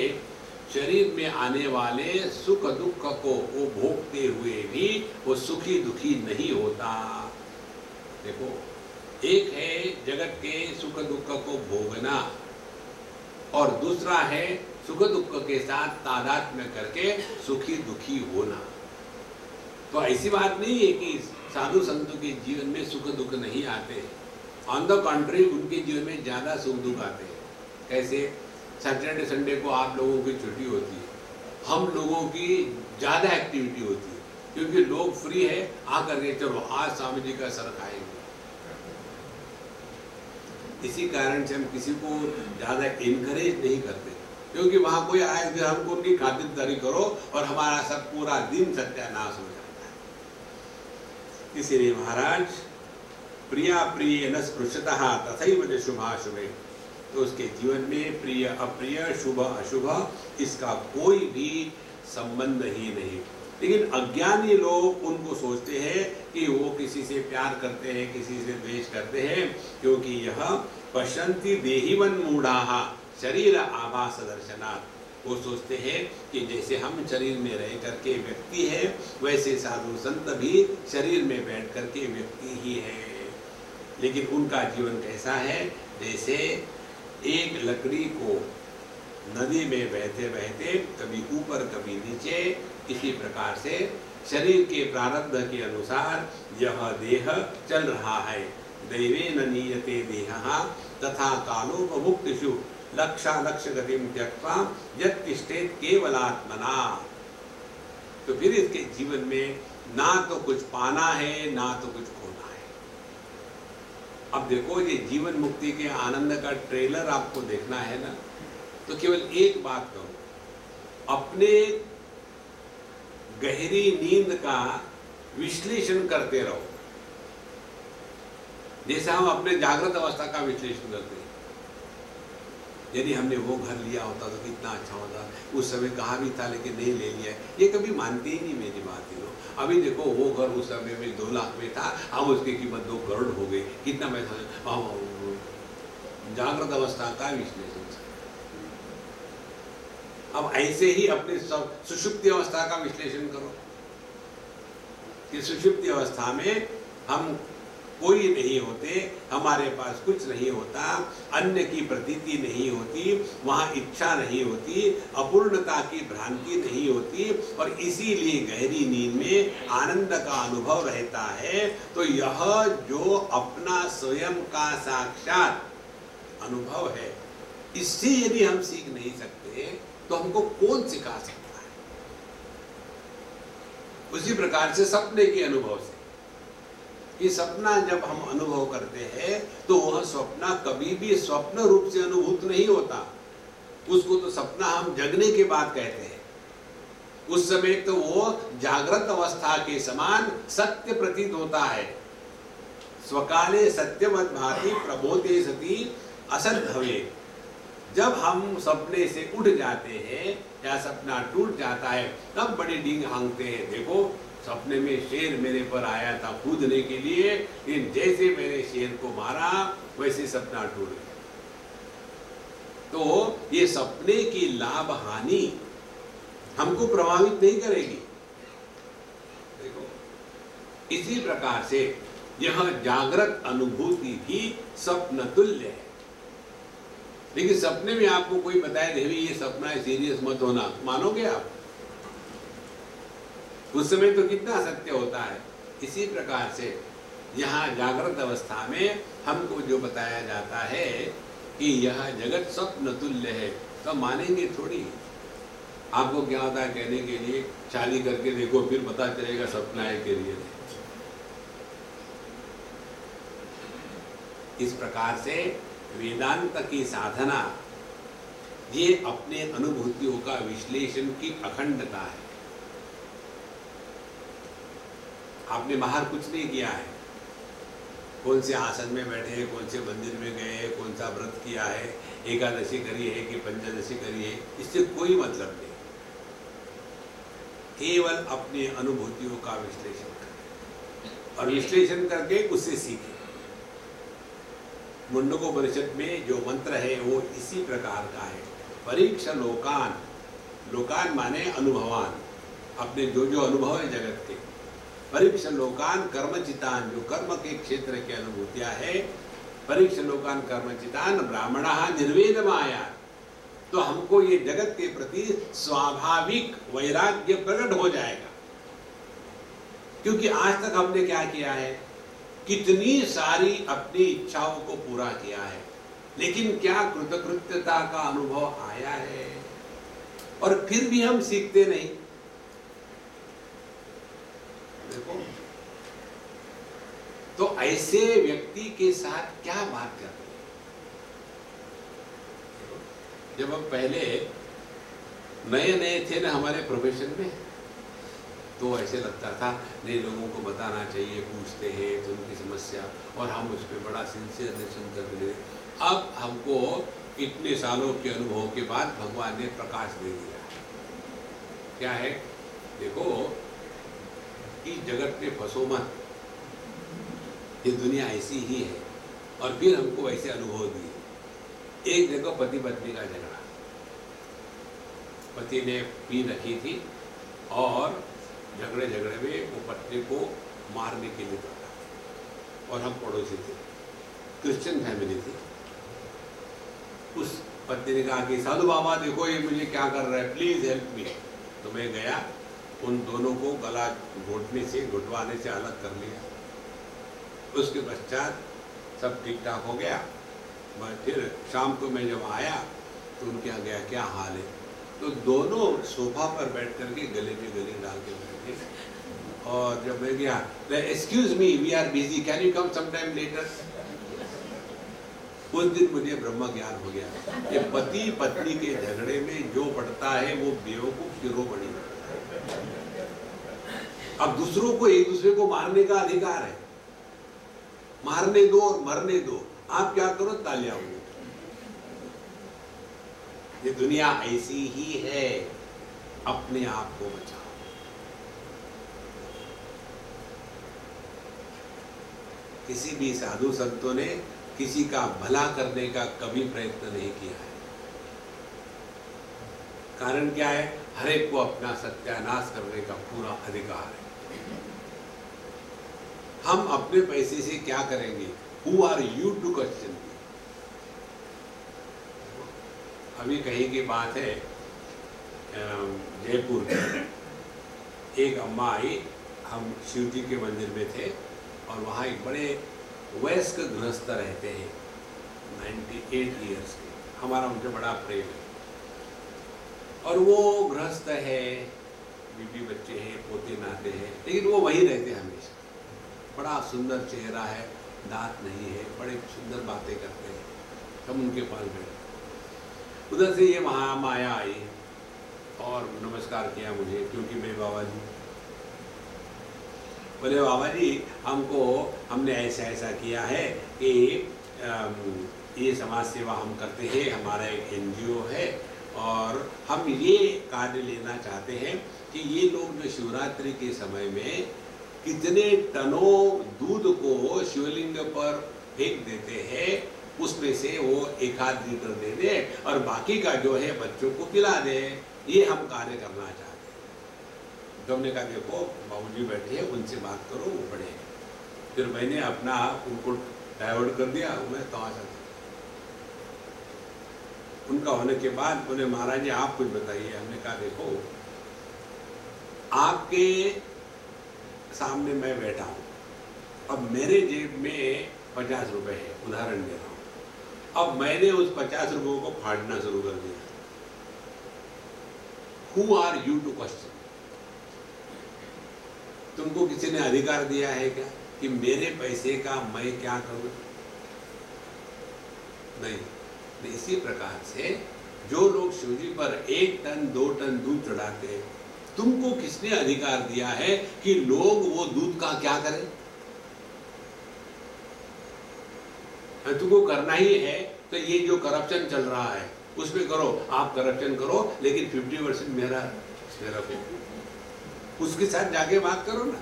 शरीर में आने वाले सुख दुख को वो भोगते हुए भी वो सुखी दुखी नहीं होता। देखो, एक है जगत के सुख दुख को भोगना, और दूसरा है सुख दुख के साथ तादात्म्य करके सुखी दुखी होना। तो ऐसी बात नहीं है कि साधु संतों के जीवन में सुख दुख नहीं आते। ऑन द कंट्री उनके जीवन में ज़्यादा सुख दुख आते हैं। कैसे? सैटरडे संडे को आप लोगों की छुट्टी होती है, हम लोगों की ज़्यादा एक्टिविटी होती है, क्योंकि लोग फ्री है, आकर के चलो आज स्वामी जी का सर खाएंगे। इसी कारण से हम किसी को ज़्यादा इनकरेज नहीं करते, क्योंकि वहाँ कोई आए फिर हमको उनकी खातिरदारी करो और हमारा सब पूरा दिन सत्यानाश हो जाता है। इसीलिए महाराज प्रिया प्रिय न स्पृशतः तथैव च शुभाशुभे, तो उसके जीवन में प्रिय अप्रिय शुभ अशुभ इसका कोई भी संबंध ही नहीं। लेकिन अज्ञानी लोग उनको सोचते हैं कि वो किसी से प्यार करते हैं, किसी से द्वेष करते हैं, क्योंकि यह पश्यन्ति देहिवन मूढ़ाः शरीर आभास दर्शनात्। वो सोचते हैं कि जैसे हम शरीर में रह करके व्यक्ति है, वैसे साधु संत भी शरीर में बैठ करके व्यक्ति ही है। लेकिन उनका जीवन कैसा है? जैसे एक लकड़ी को नदी में बहते बहते कभी ऊपर कभी नीचे, इसी प्रकार से शरीर के प्रारब्ध के अनुसार यह देह चल रहा है। दैवेन नीयते देहः तथा कालोपभुक्तिषु लक्ष्य गतिम त्यक्त्वा यत्तिष्ठेत् केवलात्मना। तो फिर इसके जीवन में ना तो कुछ पाना है ना तो कुछ खोना है। अब देखो, ये जीवन मुक्ति के आनंद का ट्रेलर आपको देखना है ना, तो केवल एक बात करो, अपने गहरी नींद का विश्लेषण करते रहो, जैसे हम अपने जागृत अवस्था का विश्लेषण करते हैं। यदि हमने वो घर लिया होता तो कितना अच्छा होता, उस समय कहा भी था लेकिन नहीं ले लिया, ये कभी मानते ही नहीं मेरी बात। अभी देखो, वो घर उस समय में 2 लाख में था, अब उसकी कीमत 2 करोड़ हो गई, कितना पैसा। जागृत अवस्था का विश्लेषण। अब ऐसे ही अपने सुषुप्ति अवस्था का विश्लेषण करो कि सुषुप्ति अवस्था में हम कोई नहीं होते, हमारे पास कुछ नहीं होता, अन्य की प्रतीति नहीं होती, वहाँ इच्छा नहीं होती, अपूर्णता की भ्रांति नहीं होती, और इसीलिए गहरी नींद में आनंद का अनुभव रहता है। तो यह जो अपना स्वयं का साक्षात अनुभव है, इससे यदि हम सीख नहीं सकते तो हमको कौन सिखा सकता है? उसी प्रकार से सपने के अनुभव से, कि सपना जब हम अनुभव करते हैं तो वह सपना कभी भी स्वप्न रूप से अनुभूत नहीं होता। उसको तो सपना हम जगने के बाद कहते हैं। उस समय तो वो जागृत अवस्था के समान सत्य प्रतीत होता है। स्वकाले सत्यवत् भाति प्रबोधे सति असल भवे, जब हम सपने से उठ जाते हैं या सपना टूट जाता है तब बड़ी डींग हाँकते हैं, देखो सपने में शेर मेरे पर आया था कूदने के लिए, लेकिन जैसे मैंने शेर को मारा वैसे सपना टूट गया। तो ये सपने की लाभ हानि हमको प्रभावित नहीं करेगी। देखो इसी प्रकार से यह जागृत अनुभूति भी स्वप्न तुल्य है। लेकिन सपने में आपको कोई बताए देवी ये सपना है, सीरियस मत होना, मानोगे आप? उस समय तो कितना सत्य होता है। इसी प्रकार से यहाँ जागृत अवस्था में हमको जो बताया जाता है कि यह जगत स्वप्न तुल्य है, तो मानेंगे थोड़ी। आपको क्या होता है कहने के लिए, शादी करके देखो फिर पता चलेगा सपना है कि रियल है। इस प्रकार से वेदांत की साधना ये अपने अनुभूतियों का विश्लेषण की अखंडता है। आपने बाहर कुछ नहीं किया है, कौन से आसन में बैठे हैं, कौन से मंदिर में गए हैं, कौन सा व्रत किया है, एकादशी करी है कि पंचदशी करी है, इससे कोई मतलब नहीं। केवल अपने अनुभूतियों का विश्लेषण करें और विश्लेषण करके उससे सीखें। मुंडकोपनिषद में जो मंत्र है वो इसी प्रकार का है। परीक्षा लोकान, लोकान माने अनुभवान, अपने जो जो अनुभव है जगत के। परीक्षा लोकान कर्मचितान, जो कर्म के क्षेत्र की अनुभूतियां है। परीक्षा लोकान कर्मचितान ब्राह्मणः निर्वेदमाया, तो हमको ये जगत के प्रति स्वाभाविक वैराग्य प्रकट हो जाएगा। क्योंकि आज तक हमने क्या किया है, कितनी सारी अपनी इच्छाओं को पूरा किया है, लेकिन क्या कृतकृत्यता का अनुभव आया है? और फिर भी हम सीखते नहीं। देखो तो ऐसे व्यक्ति के साथ क्या बात कर रहे हैं? जब हम पहले नए नए थे ना हमारे प्रोफेशन में, तो ऐसे लगता था नहीं लोगों को बताना चाहिए, पूछते हैं तो उनकी समस्या, और हम उस पर बड़ा सिंसियरली सुनते थे। अब हमको इतने सालों के अनुभव के बाद भगवान ने प्रकाश दे दिया। क्या है? देखो कि जगत में फंसो मत, ये दुनिया ऐसी ही है। और फिर हमको ऐसे अनुभव दिए। एक देखो पति पत्नी का झगड़ा, पति ने पी रखी थी और झगड़े में वो पत्नी को मारने के लिए दौड़ा, और हम पड़ोसी थे, क्रिश्चियन फैमिली थी। उस पत्नी ने कहा कि साधु बाबा देखो ये मुझे क्या कर रहा है, प्लीज हेल्प मी। तो मैं गया, उन दोनों को गला घुटवाने से अलग कर लिया। उसके पश्चात सब ठीक ठाक हो गया। फिर शाम को मैं जब आया तो उनके यहाँ गया, क्या हाल है? तो दोनों सोफा पर बैठ करके गले में गले डाल के बैठे। और जब मैं गया, excuse me we are busy, can you come sometime later. उस दिन मुझे ब्रह्म ज्ञान हो गया कि पति पत्नी के झगड़े में जो पड़ता है वो बेवकूफ शिरोमणि। अब दूसरों को एक दूसरे को मारने का अधिकार है, मारने दो और मरने दो। आप क्या करो, तालियां हो। ये दुनिया ऐसी ही है, अपने आप को बचाओ। किसी भी साधु संतों ने किसी का भला करने का कभी प्रयत्न नहीं किया है। कारण क्या है? हर एक को अपना सत्यानाश करने का पूरा अधिकार है। हम अपने पैसे से क्या करेंगे? Who are you to question me? अभी कहीं की बात है, जयपुर की एक अम्मा आई, हम शिव जी के मंदिर में थे और वहाँ एक बड़े वयस्क गृहस्थ रहते हैं, 98 ईयर्स के। हमारा उनसे बड़ा प्रेम है और वो गृहस्थ है, बीबी बच्चे हैं, पोते नाते हैं, लेकिन वो वहीं रहते हमेशा। बड़ा सुंदर चेहरा है, दांत नहीं है, बड़े सुंदर बातें करते हैं। हम उनके पास बैठे, उधर से ये महामाया आई और नमस्कार किया मुझे, क्योंकि मैं बाबा जी, बोले बाबा जी हमने ऐसा ऐसा किया है कि ये समाज सेवा हम करते हैं, हमारा एक एनजीओ है और हम ये कार्य लेना चाहते हैं कि ये लोग जो शिवरात्रि के समय में कितने टनों दूध को शिवलिंग पर फेंक देते हैं, उसमें से वो 1-8 लीटर दे दे और बाकी का जो है बच्चों को पिला दे। ये हम कार्य करना चाहते हैं। तो हमने कहा देखो बाबूजी बैठे हैं, उनसे बात करो, वो पढ़े। फिर मैंने अपना उनको डाइवर्ट कर दिया। मैं तमाशा उनका होने के बाद बोले महाराज जी आप कुछ बताइए। हमने कहा देखो आपके सामने मैं बैठा हूं, अब मेरे जेब में 50 रुपए है, उदाहरण दे रहा हूं। अब मैंने उस 50 रुपयों को फाड़ना शुरू कर दिया। Who are you to question? तुमको किसी ने अधिकार दिया है क्या कि मेरे पैसे का मैं क्या करूं? नहीं। इसी प्रकार से जो लोग शिवजी पर 1 टन 2 टन दूध चढ़ाते हैं, तुमको किसने अधिकार दिया है कि लोग वो दूध का क्या करें? तुमको करना ही है तो ये जो करप्शन चल रहा है उसमें करो, आप करप्शन करो, लेकिन 50% मेरा रखो। उसके साथ जाके बात करो ना।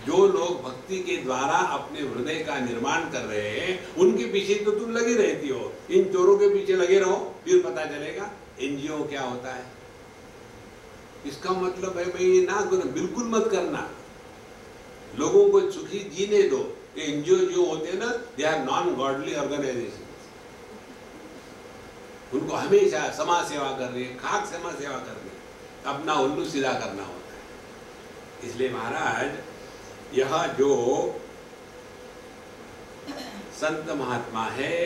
जो लोग भक्ति के द्वारा अपने हृदय का निर्माण कर रहे हैं, उनके पीछे तो तुम लगी रहती हो। इन चोरों के पीछे लगे रहो, फिर पता चलेगा एनजीओ क्या होता है। इसका मतलब है भाई ये ना करो, बिल्कुल मत करना। लोगों को सुखी जीने दो। ये एनजीओ जो होते हैं ना, they are non godly organization. उनको हमेशा समाज सेवा करनी है, खाक समाज सेवा करनी है, अपना उल्लू सीधा करना होता है। इसलिए महाराज यह जो संत महात्मा है,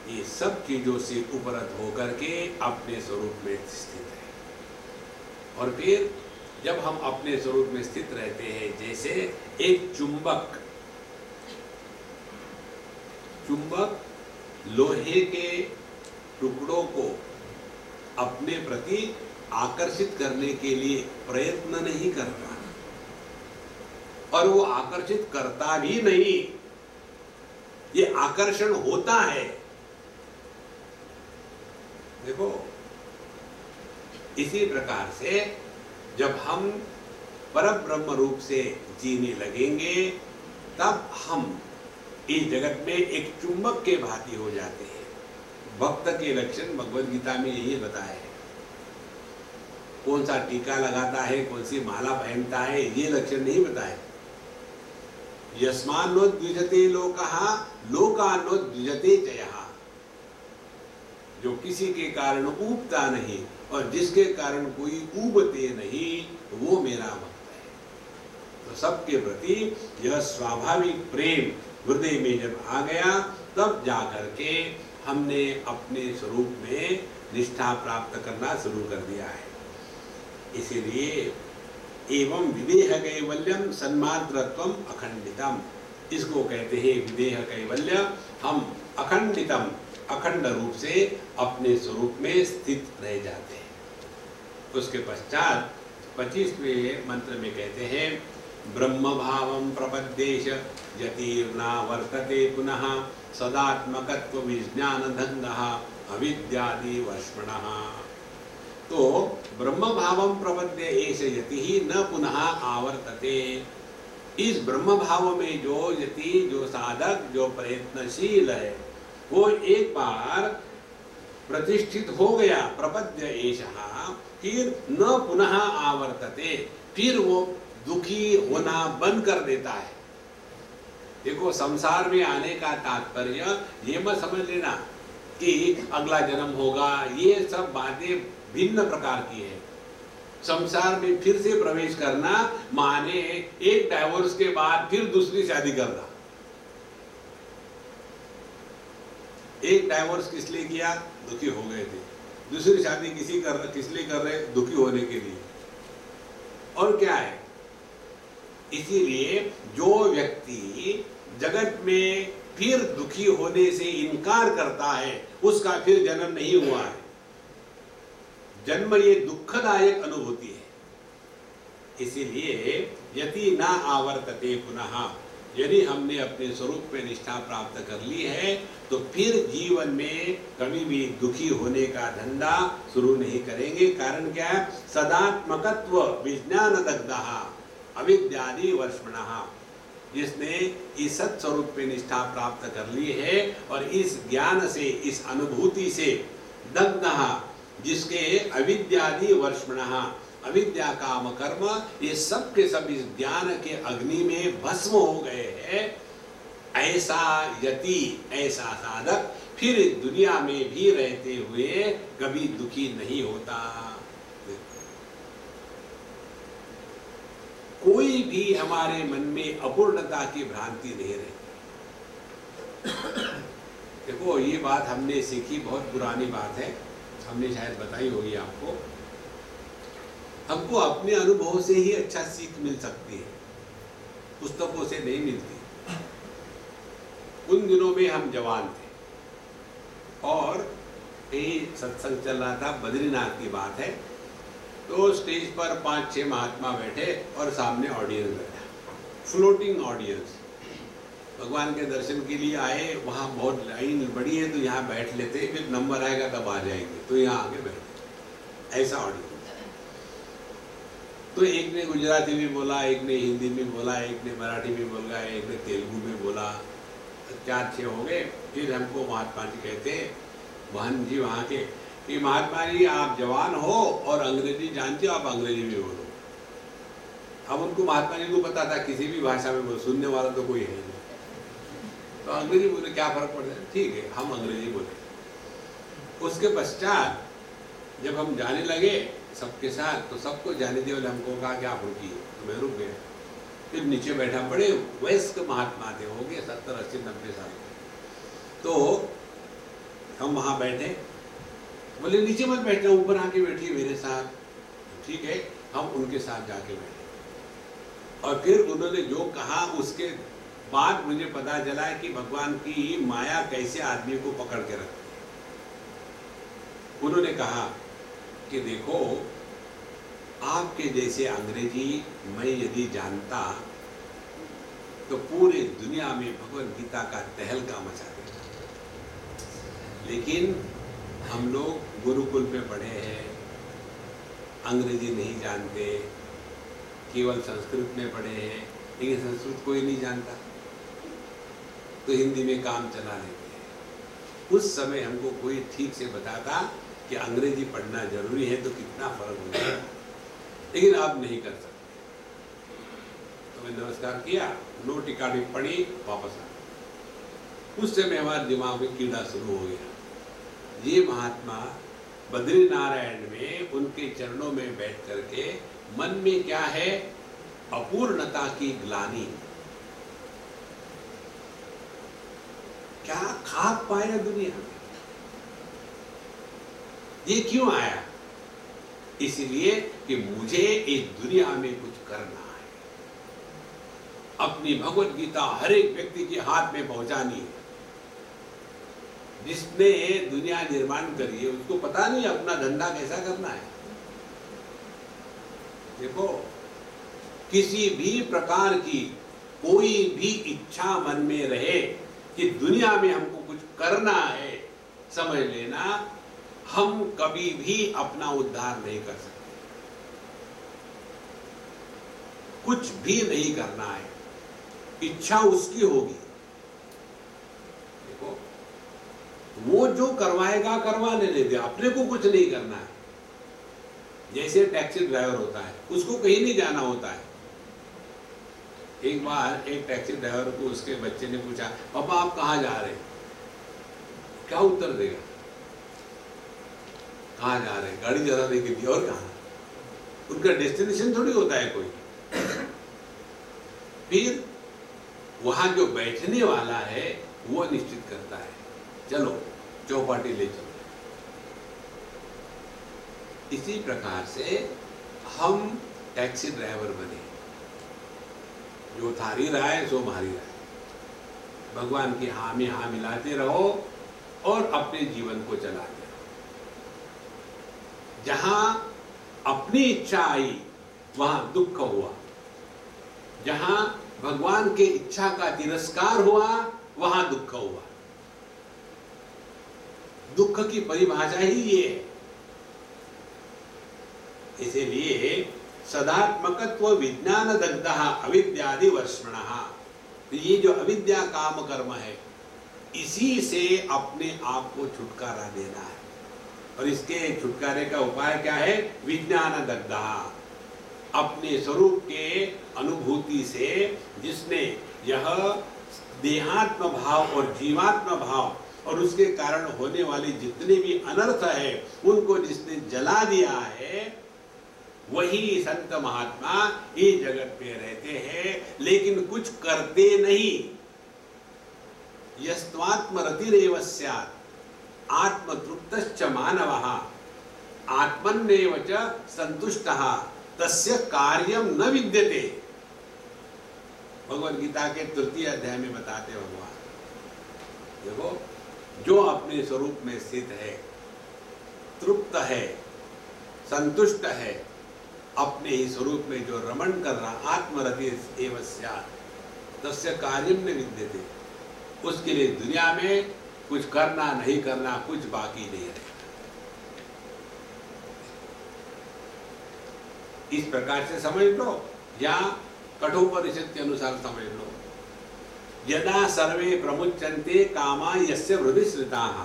ये सब चीजों से उपरत होकर के अपने स्वरूप में स्थित है। और फिर जब हम अपने स्वरूप में स्थित रहते हैं, जैसे एक चुंबक लोहे के टुकड़ों को अपने प्रति आकर्षित करने के लिए प्रयत्न नहीं करता, और वो आकर्षित करता भी नहीं, ये आकर्षण होता है। देखो इसी प्रकार से जब हम परब्रह्म रूप से जीने लगेंगे, तब हम इस जगत में एक चुंबक के भांति हो जाते हैं। भक्त के लक्षण भगवद गीता में यही बताया है। कौन सा टीका लगाता है, कौन सी माला पहनता है, ये लक्षण नहीं बताए। यस्मान्नोद्विजते लोकः लोकान्नोद्विजते च यः। जो किसी के कारण ऊबता नहीं और जिसके कारण कोई ऊबते नहीं, वो मेरा भक्त है। तो सबके प्रति यह स्वाभाविक प्रेम हृदय में जब आ गया, तब जाकर के हमने अपने स्वरूप में निष्ठा प्राप्त करना शुरू कर दिया है। इसीलिए एवं विदेह कैवल्यम सन्मात्रत्वम अखंडितम, इसको कहते हैं विदेह कैवल्य। हम अखंडितम, अखंड रूप से अपने स्वरूप में स्थित रह जाते हैं। उसके पश्चात 25वें मंत्र में कहते हैं ब्रह्म भावम प्रपद्येश यतिर्ना वर्तते पुनः सदात्मकत्व विज्ञान धंगः अविद्यादि वर्ष्मणः। तो ब्रह्म भावम प्रपद्य एष यति ही न पुनः आवर्तते। इस ब्रह्म भाव में जो यति, जो साधक, जो प्रयत्नशील है, वो एक बार प्रतिष्ठित हो गया, प्रपद्य एषः, फिर न पुनः आवर्तते, फिर वो दुखी होना बंद कर देता है। देखो संसार में आने का तात्पर्य ये मत समझ लेना कि अगला जन्म होगा, ये सब बातें भिन्न प्रकार की है। संसार में फिर से प्रवेश करना माने एक डाइवोर्स के बाद फिर दूसरी शादी करना। एक डाइवोर्स किस लिए किया? दुखी हो गए थे। दूसरी शादी किस लिए कर रहे? दुखी होने के लिए। और क्या है? इसीलिए जो व्यक्ति जगत में फिर दुखी होने से इनकार करता है, उसका फिर जन्म नहीं हुआ है। जन्म ये दुखदायक अनुभूति है। इसीलिए यति ना आवर्तते पुनः, यदि हमने अपने स्वरूप में निष्ठा प्राप्त कर ली है तो फिर जीवन में कभी भी दुखी होने का धंधा शुरू नहीं करेंगे। कारण क्या है? सदात्मकत्व विज्ञान दग्धः अविद्यादि वर्ष्मणः। जिसने इस सत्स्वरूप पे निष्ठा प्राप्त कर ली है और इस ज्ञान से, इस अनुभूति से दग्धः, जिसके अविद्यादि वर्ष्मणः, अविद्या काम कर्म ये सब के सब इस ज्ञान के अग्नि में भस्म हो गए हैं, ऐसा यति, ऐसा साधक फिर दुनिया में भी रहते हुए कभी दुखी नहीं होता। कोई भी हमारे मन में अपूर्णता की भ्रांति नहीं रहती। देखो, ये बात हमने सीखी, बहुत पुरानी बात है, हमने शायद बताई होगी आपको। हमको अपने अनुभव से ही अच्छा सीख मिल सकती है, पुस्तकों से नहीं मिलती। उन दिनों में हम जवान थे और यही सत्संग चल रहा था, बद्रीनाथ की बात है। तो स्टेज पर 5-6 महात्मा बैठे और सामने ऑडियंस बैठा, फ्लोटिंग ऑडियंस। भगवान के दर्शन के लिए आए, वहाँ बहुत लाइन बड़ी है तो यहाँ बैठ लेते, फिर नंबर आएगा तब आ जाएंगे, तो यहाँ आगे बैठे, ऐसा ऑडियंस। तो एक ने गुजराती में बोला, एक ने हिंदी में बोला, एक ने मराठी में बोला, एक ने तेलुगु में बोला, 4-6 हो गए। फिर हमको महात्मा जी कहते, बहन जी वहाँ के, कि महात्मा जी आप जवान हो और अंग्रेजी जानते हो, आप अंग्रेजी में बोलो। अब उनको, महात्मा जी को पता था किसी भी भाषा में बोलो, सुनने वाला तो कोई है नहीं, तो अंग्रेजी बोले क्या फर्क पड़ता है, ठीक है हम अंग्रेजी बोले। उसके पश्चात जब हम जाने लगे सबके साथ, तो सबको जाने दिए, बोले हमको कहा कि आप रुकिए, तो मैं रुक गया। फिर नीचे बैठा, बड़े वयस्क महात्मा थे, हो गए 70, 80, 90 साल के। तो हम वहाँ बैठे, बोले नीचे मत बैठना, ऊपर आके बैठिए मेरे साथ। ठीक है, हम उनके साथ जाके बैठे और फिर उन्होंने जो कहा उसके बाद मुझे पता चला है कि भगवान की माया कैसे आदमी को पकड़ के रखती है। उन्होंने कहा कि देखो, आपके जैसे अंग्रेजी मैं यदि जानता तो पूरे दुनिया में भगवद गीता का तहलका मचा देता, लेकिन हम लोग गुरुकुल पे पढ़े हैं, अंग्रेजी नहीं जानते, केवल संस्कृत में पढ़े हैं, लेकिन संस्कृत कोई नहीं जानता, तो हिंदी में काम चला लेते हैं। उस समय हमको कोई ठीक से बताता कि अंग्रेजी पढ़ना जरूरी है तो कितना फर्क हो जाएगा, लेकिन अब नहीं कर सकते। तो मैं नमस्कार किया, नो टिका टिप्पणी, वापस आ। उस समय हमारे दिमाग में कीड़ा शुरू हो गया। ये महात्मा बद्रीनारायण में उनके चरणों में बैठ करके मन में क्या है, अपूर्णता की ग्लानि, क्या खाक पाया दुनिया में, ये क्यों आया? इसलिए कि मुझे इस दुनिया में कुछ करना है, अपनी भगवद गीता हर एक व्यक्ति के हाथ में पहुंचानी है। जिसने दुनिया निर्माण करी है उसको पता नहीं अपना धंधा कैसा करना है। देखो, किसी भी प्रकार की कोई भी इच्छा मन में रहे कि दुनिया में हमको कुछ करना है, समझ लेना हम कभी भी अपना उद्धार नहीं कर सकते। कुछ भी नहीं करना है, इच्छा उसकी होगी। देखो, वो जो करवाएगा करवाने दे, अपने को कुछ नहीं करना है। जैसे टैक्सी ड्राइवर होता है, उसको कहीं नहीं जाना होता है। एक बार एक टैक्सी ड्राइवर को उसके बच्चे ने पूछा, पापा आप कहाँ जा रहे हैं? क्या उत्तर देगा? कहाँ जा रहे हैं? गाड़ी जरा देगी थी, और कहाँ? उनका डेस्टिनेशन थोड़ी होता है कोई। फिर वहां जो बैठने वाला है वो निश्चित करता है, चलो चौपाटी ले चलो। इसी प्रकार से हम टैक्सी ड्राइवर बने, जो थारी रहा है सो मारी रहा है। भगवान की हाँ में हाँ मिलाते रहो और अपने जीवन को चलाते रहो। जहां अपनी इच्छा आई वहां दुख हुआ, जहां भगवान के इच्छा का तिरस्कार हुआ, वहां दुख हुआ। दुख की परिभाषा ही ये है। इसीलिए सदात्मकत्व विज्ञान दग्धः अविद्यादि वर्ष्मणः, ये जो अविद्या काम कर्म है, इसी से अपने आप को छुटकारा देना है। और इसके छुटकारे का उपाय क्या है? विज्ञान दग्धः, अपने स्वरूप के अनुभूति से जिसने यह देहात्म भाव और जीवात्म भाव और उसके कारण होने वाले जितने भी अनर्थ है उनको जिसने जला दिया है, वही संत महात्मा ये जगत पे रहते हैं, लेकिन कुछ करते नहीं। यस्त्वात्मरतिरेव स्यात् आत्मतृप्तश्च मानवः आत्मन्नेव च संतुष्टः तस्य कार्यम न विद्यते। भगवद गीता के 3 अध्याय में बताते भगवान, देखो, जो अपने स्वरूप में स्थित है, तृप्त है, संतुष्ट है, अपने ही स्वरूप में जो रमण कर रहा, आत्मरति एव स्यात् तस्य कार्यम न विद्यते, उसके लिए दुनिया में कुछ करना नहीं करना कुछ बाकी नहीं रहेगा। इस प्रकार से समझ लो, या कठोपनिषद के अनुसार समझ लो। यदा सर्वे प्रमुच्यन्ते कामा यस्य हृदि श्रिताः,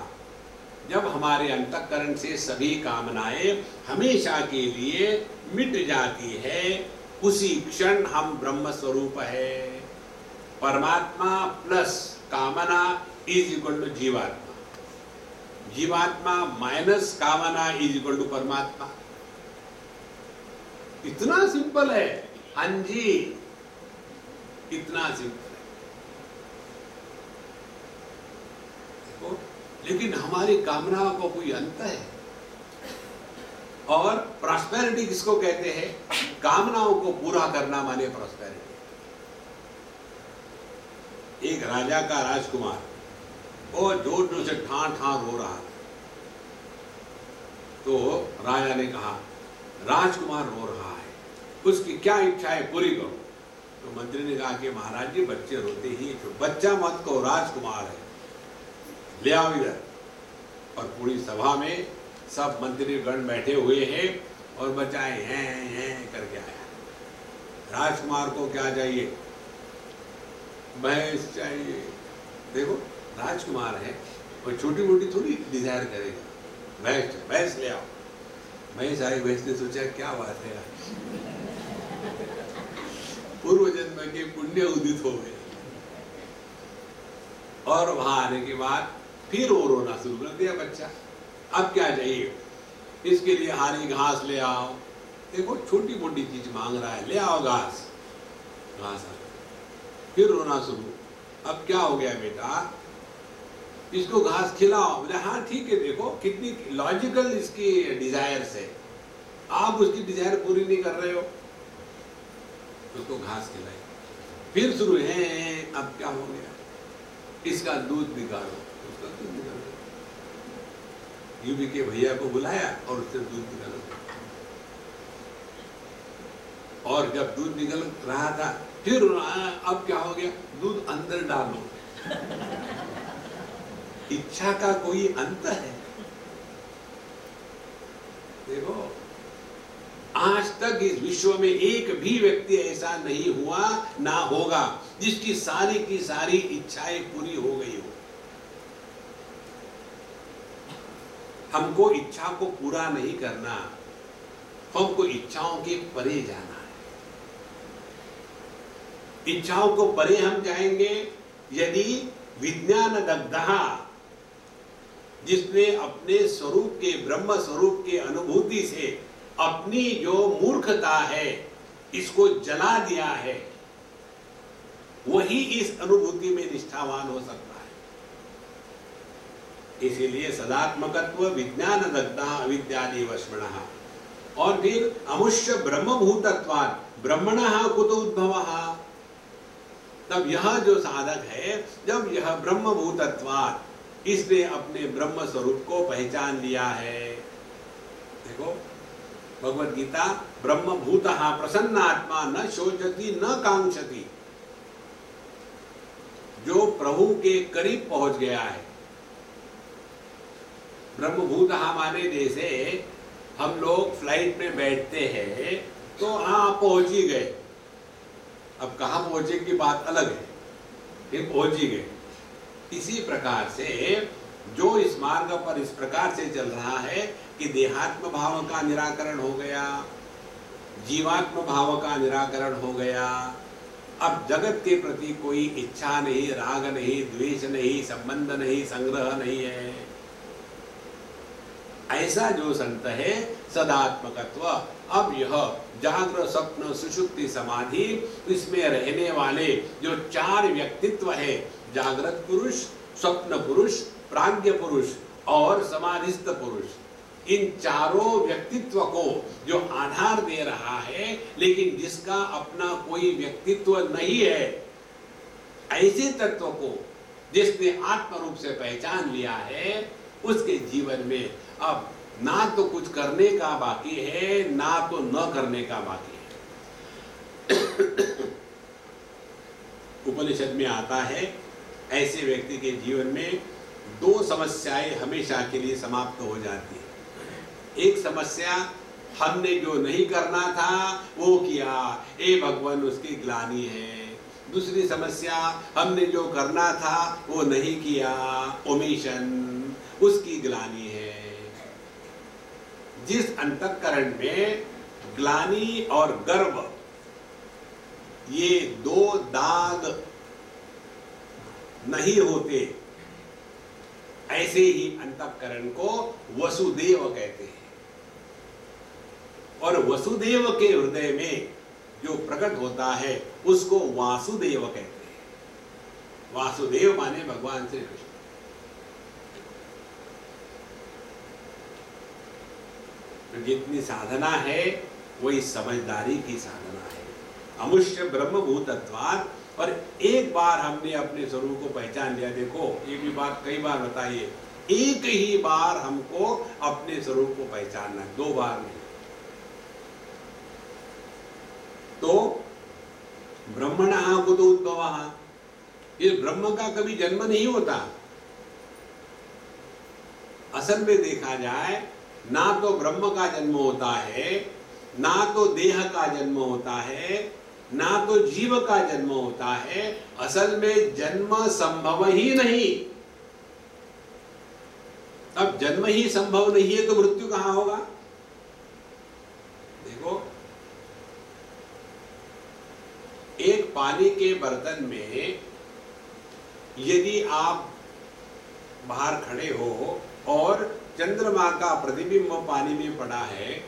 जब हमारे अंतःकरण से सभी कामनाएं हमेशा के लिए मिट जाती है, उसी क्षण हम ब्रह्म स्वरूप है। परमात्मा प्लस कामना इज इक्वल टू जीवात्मा, जीवात्मा माइनस कामना इज इक्वल टू परमात्मा। इतना सिंपल है। हाँ जी, इतना सिंपल है। देखो, लेकिन हमारी कामनाओं को कोई अंत है। और प्रॉस्पेरिटी किसको कहते हैं? कामनाओं को पूरा करना माने प्रॉस्पेरिटी। एक राजा का राजकुमार वो जोर जोर से ठां ठां रो रहा था। तो राजा ने कहा, राजकुमार रो रहा है, उसकी क्या इच्छा है पूरी करो। तो मंत्री ने कहा कि महाराज जी, बच्चे रोते ही, बच्चा मत कहो, राजकुमार है, ले आओ इधर। और पूरी सभा में सब मंत्री गण बैठे हुए हैं और बच्चा हैं करके आया। राजकुमार को क्या चाहिए? भैंस चाहिए। देखो, राजकुमार है और छोटी मोटी थोड़ी डिजायर करेगा। भैंस ले आओ। भैंस आई। भैंस ने सोचा क्या बात है, पूर्व जन्म के पुण्य उदित हो गए। और वहां आने के बाद फिर वो रोना शुरू कर दिया बच्चा। अब क्या चाहिए? इसके लिए हरी घास ले आओ। देखो, छोटी मोटी चीज मांग रहा है, ले आओ घास। घास आ, फिर रोना शुरू। अब क्या हो गया बेटा? इसको घास खिलाओ। बोले हाँ ठीक है, देखो कितनी लॉजिकल इसकी डिजायर्स है, आप उसकी डिजायर पूरी नहीं कर रहे हो। उसको घास खिलाई। फिर शुरू है, अब क्या हो गया? इसका दूध निकालो। उसका दूध निकालो। यूपी के भैया को बुलाया और उससे दूध निकालो। और जब दूध निकल रहा था, फिर अब क्या हो गया? दूध अंदर डालो। इच्छा का कोई अंत है? देखो, आज तक इस विश्व में एक भी व्यक्ति ऐसा नहीं हुआ, ना होगा, जिसकी सारी की सारी इच्छाएं पूरी हो गई हो। हमको इच्छा को पूरा नहीं करना, हमको इच्छाओं के परे जाना है। इच्छाओं को परे हम जाएंगे यदि विज्ञान दग्धः, जिसने अपने स्वरूप के, ब्रह्म स्वरूप के अनुभूति से अपनी जो मूर्खता है इसको जला दिया है, वही इस अनुभूति में निष्ठावान हो सकता है। इसीलिए सदात्मकत्व विज्ञान दग्धः अविद्यादि वर्ष्मणः। और फिर अमुष्य ब्रह्मभूतत्वात् ब्रह्मणः कुतो उद्भवः। तब यह जो साधक है, जब यह ब्रह्मभूतत्वात्, इसने अपने ब्रह्म स्वरूप को पहचान लिया है। देखो, भगवद गीता, ब्रह्मभूतः प्रसन्नात्मा न शोचति न कांक्षति। जो प्रभु के करीब पहुंच गया है। ब्रह्मभूत माने जैसे हम लोग फ्लाइट में बैठते हैं तो हाँ पहुंच ही गए, अब कहाँ पहुंचे की बात अलग है, फिर पहुंच ही गए। इसी प्रकार से जो इस मार्ग पर इस प्रकार से चल रहा है कि देहात्म भाव का निराकरण हो गया, जीवात्म भाव का निराकरण हो गया, अब जगत के प्रति कोई इच्छा नहीं, राग नहीं, द्वेष नहीं, संबंध नहीं, संग्रह नहीं है, ऐसा जो संत है सदात्मकत्व। अब यह जागृत स्वप्न सुषुप्ति समाधि, इसमें रहने वाले जो चार व्यक्तित्व है, जागृत पुरुष, स्वप्न पुरुष, प्राज्ञ पुरुष और समाधिस्थ पुरुष, इन चारों व्यक्तित्व को जो आधार दे रहा है, लेकिन जिसका अपना कोई व्यक्तित्व नहीं है, ऐसे तत्व को जिसने आत्म रूप से पहचान लिया है, उसके जीवन में अब ना तो कुछ करने का बाकी है, ना तो न करने का बाकी है। उपनिषद में आता है ऐसे व्यक्ति के जीवन में दो समस्याएं हमेशा के लिए समाप्त हो जाती है। एक समस्या, हमने जो नहीं करना था वो किया, ए भगवान उसकी ग्लानि है। दूसरी समस्या, हमने जो करना था वो नहीं किया, ओमिशन, उसकी ग्लानि है। जिस अंतःकरण में ग्लानि और गर्व, ये दो दाग नहीं होते, ऐसे ही अंतःकरण को वसुदेव कहते हैं। और वसुदेव के हृदय में जो प्रकट होता है उसको वासुदेव कहते हैं। वासुदेव माने भगवान श्री कृष्ण। तो जितनी साधना है वही समझदारी की साधना है। अमुष्य ब्रह्मभूतत्वात्, और एक बार हमने अपने स्वरूप को पहचान लिया, देखो ये भी बात कई बार बताइए, एक ही बार हमको अपने स्वरूप को पहचानना है, दो बार नहीं। तो ब्रह्मणः कुतो उद्भवः, ये ब्रह्म का कभी जन्म नहीं होता। असल में देखा जाए, ना तो ब्रह्म का जन्म होता है, ना तो देह का जन्म होता है, ना तो जीव का जन्म होता है। असल में जन्म संभव ही नहीं। अब जन्म ही संभव नहीं है तो मृत्यु कहां होगा? देखो, एक पानी के बर्तन में यदि आप बाहर खड़े हो और चंद्रमा का प्रतिबिंब पानी में पड़ा है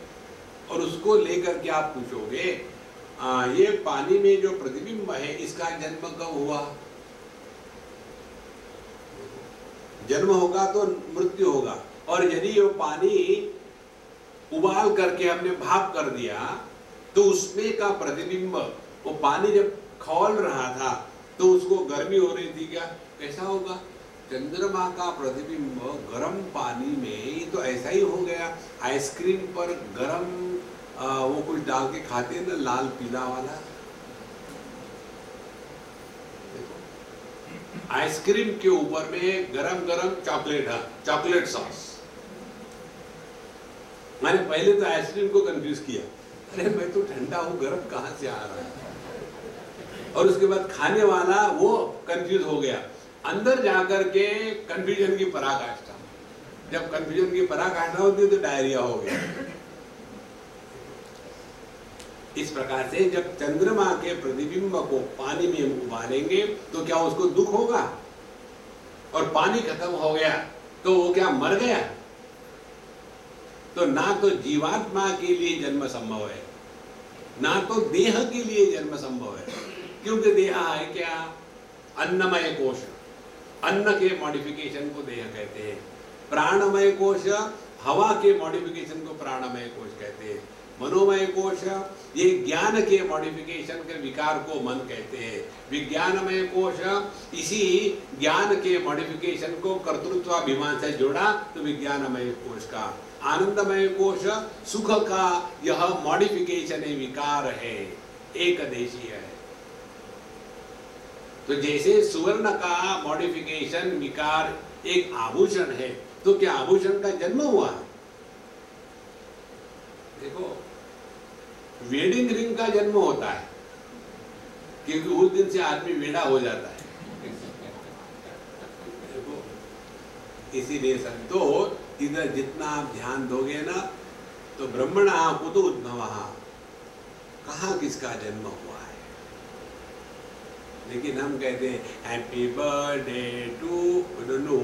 और उसको लेकर के आप पूछोगे, ये पानी में जो प्रतिबिंब है इसका जन्म कब हुआ? जन्म होगा तो मृत्यु होगा। और यदि वो पानी उबाल करके हमने भाप कर दिया तो उसमें का प्रतिबिंब, वो पानी जब खौल रहा था तो उसको गर्मी हो रही थी क्या? कैसा होगा? चंद्रमा का प्रतिबिंब गर्म पानी में तो ऐसा ही हो गया। आइसक्रीम पर गर्म वो कुछ डाल के खाते हैं ना, लाल पीला वाला, देखो आइसक्रीम के ऊपर में गरम गरम चॉकलेट है, चॉकलेट सॉस। मैंने पहले तो आइसक्रीम को कंफ्यूज किया, अरे मैं तो ठंडा हूं, गरम कहां से आ रहा है। और उसके बाद खाने वाला वो कंफ्यूज हो गया। अंदर जाकर के कंफ्यूजन की पराकाष्ठा, जब कंफ्यूजन की पराकाष्ठा होती है तो डायरिया हो गया। इस प्रकार से जब चंद्रमा के प्रतिबिंब को पानी में हम उबालेंगे तो क्या उसको दुख होगा? और पानी खत्म हो गया तो वो क्या मर गया? तो ना तो जीवात्मा के लिए जन्म संभव है, ना तो देह के लिए जन्म संभव है। क्योंकि देह है क्या? अन्नमय कोश, अन्न के मॉडिफिकेशन को देह कहते हैं। प्राणमय कोश, हवा के मॉडिफिकेशन को प्राणमय कोश कहते हैं। मनोमय कोश, ये ज्ञान के मॉडिफिकेशन के विकार को मन कहते हैं। विज्ञानमय कोश, इसी ज्ञान के मॉडिफिकेशन को कर्तृत्वाभिमान से जोड़ा तो विज्ञानमय कोश का। आनंदमय कोश, सुख का यह मॉडिफिकेशन है, विकार है, एक देशी है। तो जैसे सुवर्ण का मॉडिफिकेशन विकार एक आभूषण है, तो क्या आभूषण का जन्म हुआ? देखो, वेडिंग रिंग का जन्म होता है क्योंकि उस दिन से आदमी वेड़ा हो जाता है। देखो, इसीलिए संतो इधर जितना आप ध्यान दोगे ना, तो ब्रह्मणः कुतो उद्भवः, कहाँ किसका जन्म हुआ है। लेकिन हम कहते हैं हैप्पी बर्थडे टू नो,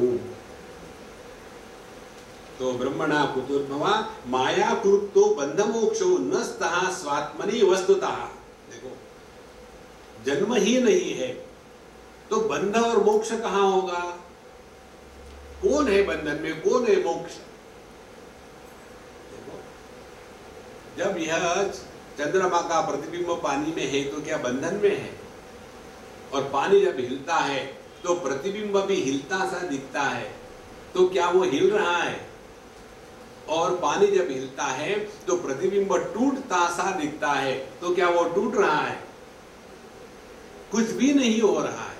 तो ब्रह्मणः कुतोद्भवः माया कृतो बंध मोक्षो नस्तः स्वात्मनि वस्तुतः। देखो, जन्म ही नहीं है तो बंध और मोक्ष कहाँ होगा? कौन है बंधन में, कौन है मोक्ष? देखो, जब यह चंद्रमा का प्रतिबिंब पानी में है तो क्या बंधन में है? और पानी जब हिलता है तो प्रतिबिंब भी हिलता सा दिखता है, तो क्या वो हिल रहा है? और पानी जब हिलता है तो प्रतिबिंब टूटता सा दिखता है, तो क्या वो टूट रहा है? कुछ भी नहीं हो रहा है।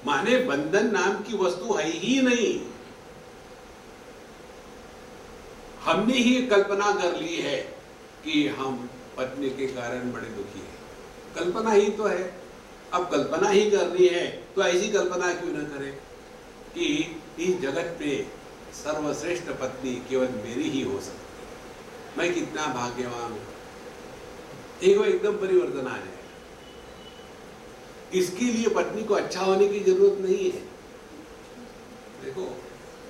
माने बंधन नाम की वस्तु है ही नहीं। हमने ही कल्पना कर ली है कि हम पत्नी के कारण बड़े दुखी हैं। कल्पना ही तो है। अब कल्पना ही करनी है तो ऐसी कल्पना क्यों न करें कि इस जगत में सर्वश्रेष्ठ पत्नी केवल मेरी ही हो सकती है। मैं कितना भाग्यवान हूं। एकदम परिवर्तन आ जाए। इसके लिए पत्नी को अच्छा होने की जरूरत नहीं है। देखो,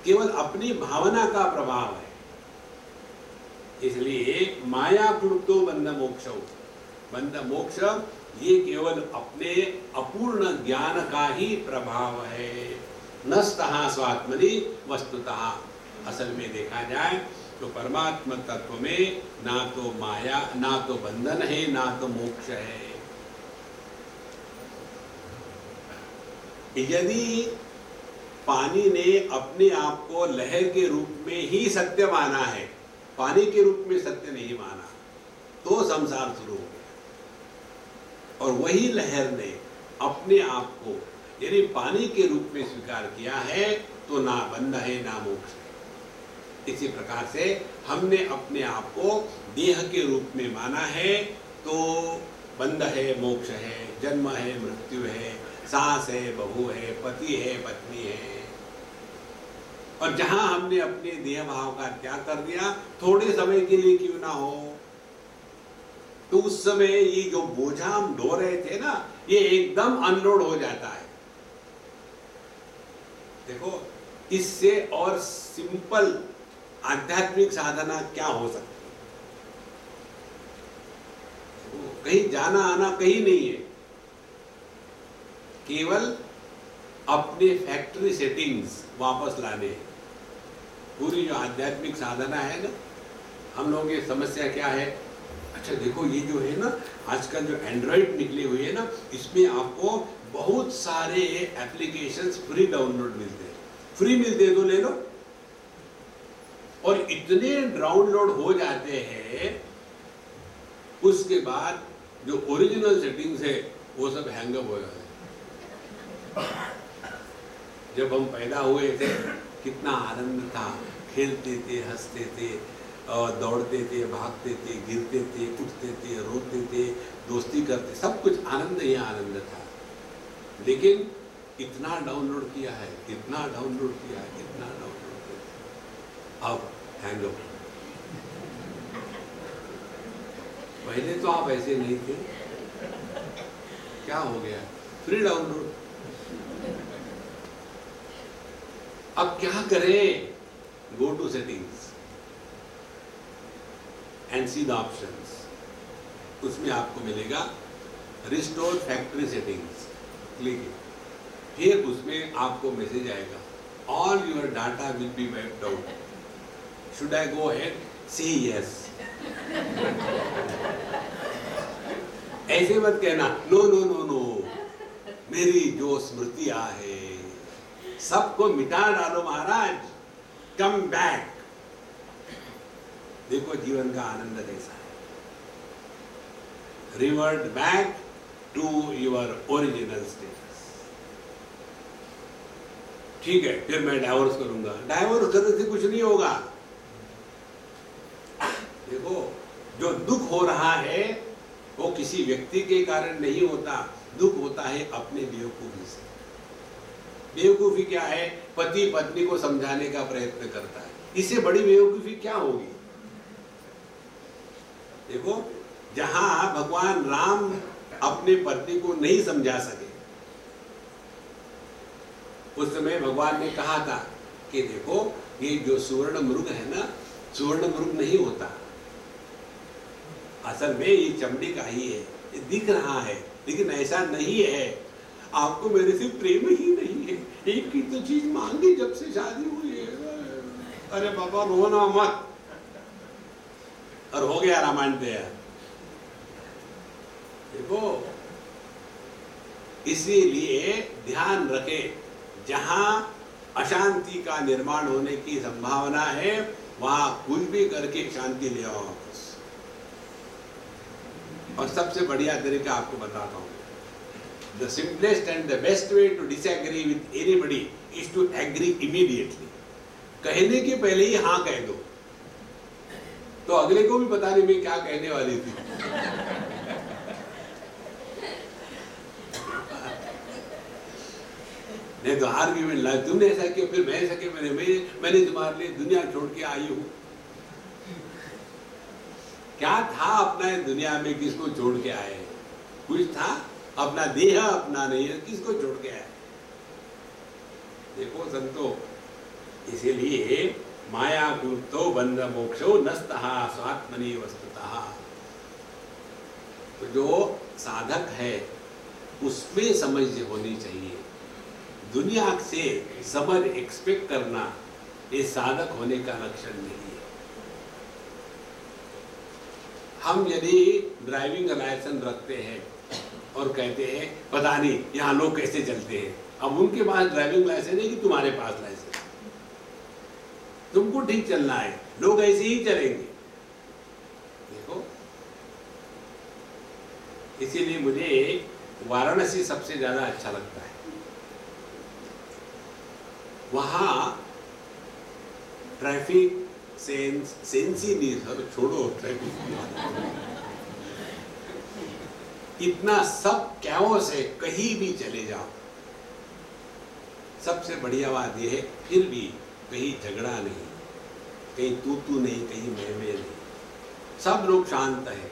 केवल अपनी भावना का प्रभाव है। इसलिए माया कृतो बंध मोक्ष, बंध मोक्ष ये केवल अपने अपूर्ण ज्ञान का ही प्रभाव है। नस्तः स्वात्मनि वस्तुतः। असल में देखा जाए तो परमात्मा तत्व में ना तो माया, ना तो बंधन है, ना तो मोक्ष है। यदि पानी ने अपने आप को लहर के रूप में ही सत्य माना है, पानी के रूप में सत्य नहीं माना, तो संसार शुरू हो गया। और वही लहर ने अपने आप को यदि पानी के रूप में स्वीकार किया है तो ना बंध है ना मोक्ष है। इसी प्रकार से हमने अपने आप को देह के रूप में माना है तो बंध है, मोक्ष है, जन्म है, मृत्यु है, सास है, बहू है, पति है, पत्नी है। और जहां हमने अपने देह भाव का त्याग कर दिया, थोड़े समय के लिए क्यों ना हो, तो उस समय ये जो बोझा हम ढो रहे थे ना, ये एकदम अनलोड हो जाता है। देखो, इससे और सिंपल आध्यात्मिक साधना क्या हो सकती है? कहीं जाना आना कहीं नहीं है, केवल अपने फैक्ट्री सेटिंग्स वापस लाने। पूरी जो आध्यात्मिक साधना है ना, हम लोगों की समस्या क्या है? अच्छा देखो, ये जो है ना आजकल जो एंड्रॉइड निकले हुए हैं ना, इसमें आपको बहुत सारे एप्लीकेशंस फ्री डाउनलोड मिलते हैं। फ्री मिलते हैं तो ले लो। और इतने डाउनलोड हो जाते हैं, उसके बाद जो ओरिजिनल सेटिंग्स है वो सब हैंग अप हो जाते हैं। जब हम पैदा हुए थे कितना आनंद था, खेलते थे, हंसते थे, दौड़ते थे, भागते थे, गिरते थे, उठते थे, रोते थे, दोस्ती करते, सब कुछ आनंद ही आनंद था। लेकिन इतना डाउनलोड किया है, इतना डाउनलोड किया है, इतना डाउनलोड किया, अब हैंग अप। पहले तो आप ऐसे नहीं थे, क्या हो गया? Free download. अब क्या करें? Go to settings and see the options. उसमें आपको मिलेगा रिस्टोर फैक्ट्री सेटिंग्स, क्लिक। फिर उसमें आपको मैसेज आएगा, all your data will be wiped out. Should I go ahead? See yes. ऐसे मत कहना नो नो नो नो, मेरी जो स्मृतियां है सबको मिटा डालो महाराज, कम बैक। देखो जीवन का आनंद कैसा है। Revert back to your original status. ठीक है फिर मैं डाइवोर्स करूंगा। डाइवोर्स करने से कुछ नहीं होगा। देखो, जो दुख हो रहा है वो किसी व्यक्ति के कारण नहीं होता, दुख होता है अपने बेवकूफी से। बेवकूफी क्या है? पति पत्नी को समझाने का प्रयत्न करता है, इससे बड़ी बेवकूफी क्या होगी? देखो, जहां भगवान राम अपने पत्नी को नहीं समझा सके, उस समय भगवान ने कहा था कि देखो ये जो सुवर्ण मृग है ना, सुवर्ण मृग नहीं होता, असल में ये चमड़ी का ही है, ये दिख रहा है लेकिन ऐसा नहीं है। आपको मेरे से प्रेम ही नहीं है, एक ही तो चीज मांगी जब से शादी हुई है। अरे बाबा रोना मत। और हो गया रामायण तैयार। देखो, इसीलिए ध्यान रखें, जहां अशांति का निर्माण होने की संभावना है वहां कुछ भी करके शांति ले आओ वापस। और सबसे बढ़िया तरीका आपको बताता हूं, the simplest and the best way to disagree with anybody is to agree immediately. कहने के पहले ही हाँ कह दो, तो अगले को भी पता नहीं मैं क्या कहने वाली थी। नहीं तो आर्ग्यूमेंट ला, तुमने ऐसा किया फिर मैं ऐसा किया, मैंने तुम्हारे लिए दुनिया छोड़ के आई हूं। क्या था अपना दुनिया में, किसको छोड़ के आए? कुछ था? अपना देह अपना नहीं है, किसको छोड़ के आए? देखो संतो, इसीलिए माया क्लुप्तो बंध मोक्षो नस्तः स्वात्मनि वस्तुतः। तो जो साधक है उसमें समझ होनी चाहिए। दुनिया से समझ एक्सपेक्ट करना ये साधक होने का लक्षण नहीं है। हम यदि ड्राइविंग लाइसेंस रखते हैं और कहते हैं पता नहीं यहाँ लोग कैसे चलते हैं, अब उनके पास ड्राइविंग लाइसेंस है कि तुम्हारे पास लाइसेंस, तुमको ठीक चलना है, लोग ऐसे ही चलेंगे। देखो, इसीलिए मुझे वाराणसी सबसे ज्यादा अच्छा लगता है। वहां ट्रैफिक सेंस ही नहीं, सर छोड़ो ट्रैफिक, इतना सब कैओस है, कहीं भी चले जाओ। सबसे बढ़िया बात यह है फिर भी कहीं झगड़ा नहीं, कहीं तू नहीं, कहीं मैं नहीं, सब लोग शांत है।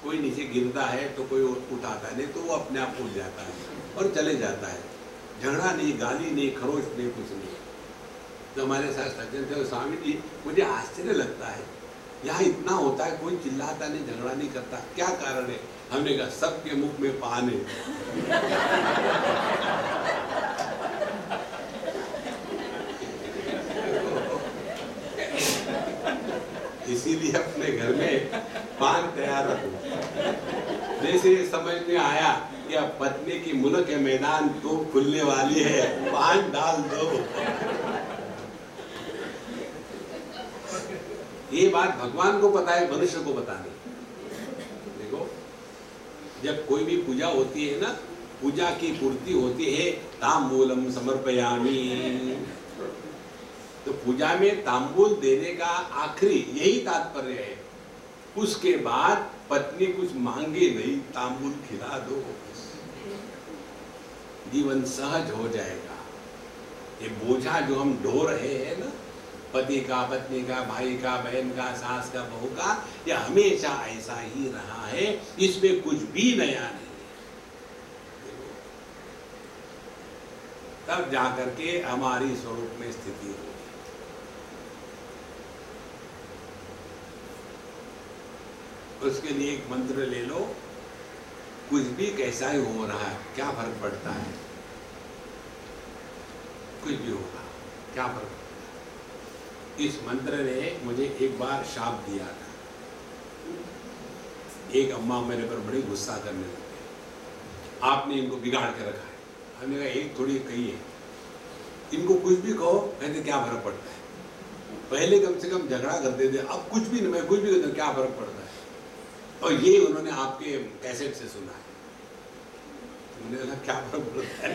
कोई नीचे गिरता है तो कोई उठाता नहीं, तो वो अपने आप उठ जाता है और चले जाता है। झगड़ा नहीं, गाली नहीं, खरोच नहीं, कुछ नहीं। तो हमारे साथ सज्जन थे, स्वामी जी मुझे आश्चर्य लगता है यहाँ इतना होता है, कोई चिल्लाता नहीं, झगड़ा नहीं करता, क्या कारण है? हमने कहा सबके मुख में पान है। इसीलिए अपने घर में पान तैयार रखो। जैसे समझ में आया कि अब पत्नी की मुल्क के मैदान तो खुलने वाली है, पान डाल दो। ये बात भगवान को पता है, मनुष्य को पता नहीं। देखो, जब कोई भी पूजा होती है ना, पूजा की पूर्ति होती है तांबूलम समर्पयामि। तो पूजा में तांबूल देने का आखिरी यही तात्पर्य है। उसके बाद पत्नी कुछ मांगे नहीं, तांबूल खिला दो, जीवन सहज हो जाएगा। ये बोझा जो हम ढो रहे हैं ना, पति का, पत्नी का, भाई का, बहन का, सास का, बहू का, यह हमेशा ऐसा ही रहा है, इसमें कुछ भी नया नहीं है। तब जाकर के हमारी स्वरूप में स्थिति होगी। उसके लिए एक मंत्र ले लो, कुछ भी कैसा ही हो रहा है, क्या फर्क पड़ता है? कुछ भी होगा, क्या फर्क पड़ता है? इस मंत्र ने मुझे एक बार शाप दिया था। एक अम्मा मेरे पर बड़ी गुस्सा करने लगी, आपने इनको बिगाड़ के रखा है। हमने कहा एक थोड़ी कही है, इनको कुछ भी कहो, कहते क्या फर्क पड़ता है? पहले कम से कम झगड़ा करते थे, अब कुछ भी नहीं, मैं कुछ भी कहता क्या फर्क पड़ता है? और ये उन्होंने आपके कैसेट से सुना है। मैंने कहा क्या फर्क पड़ता है?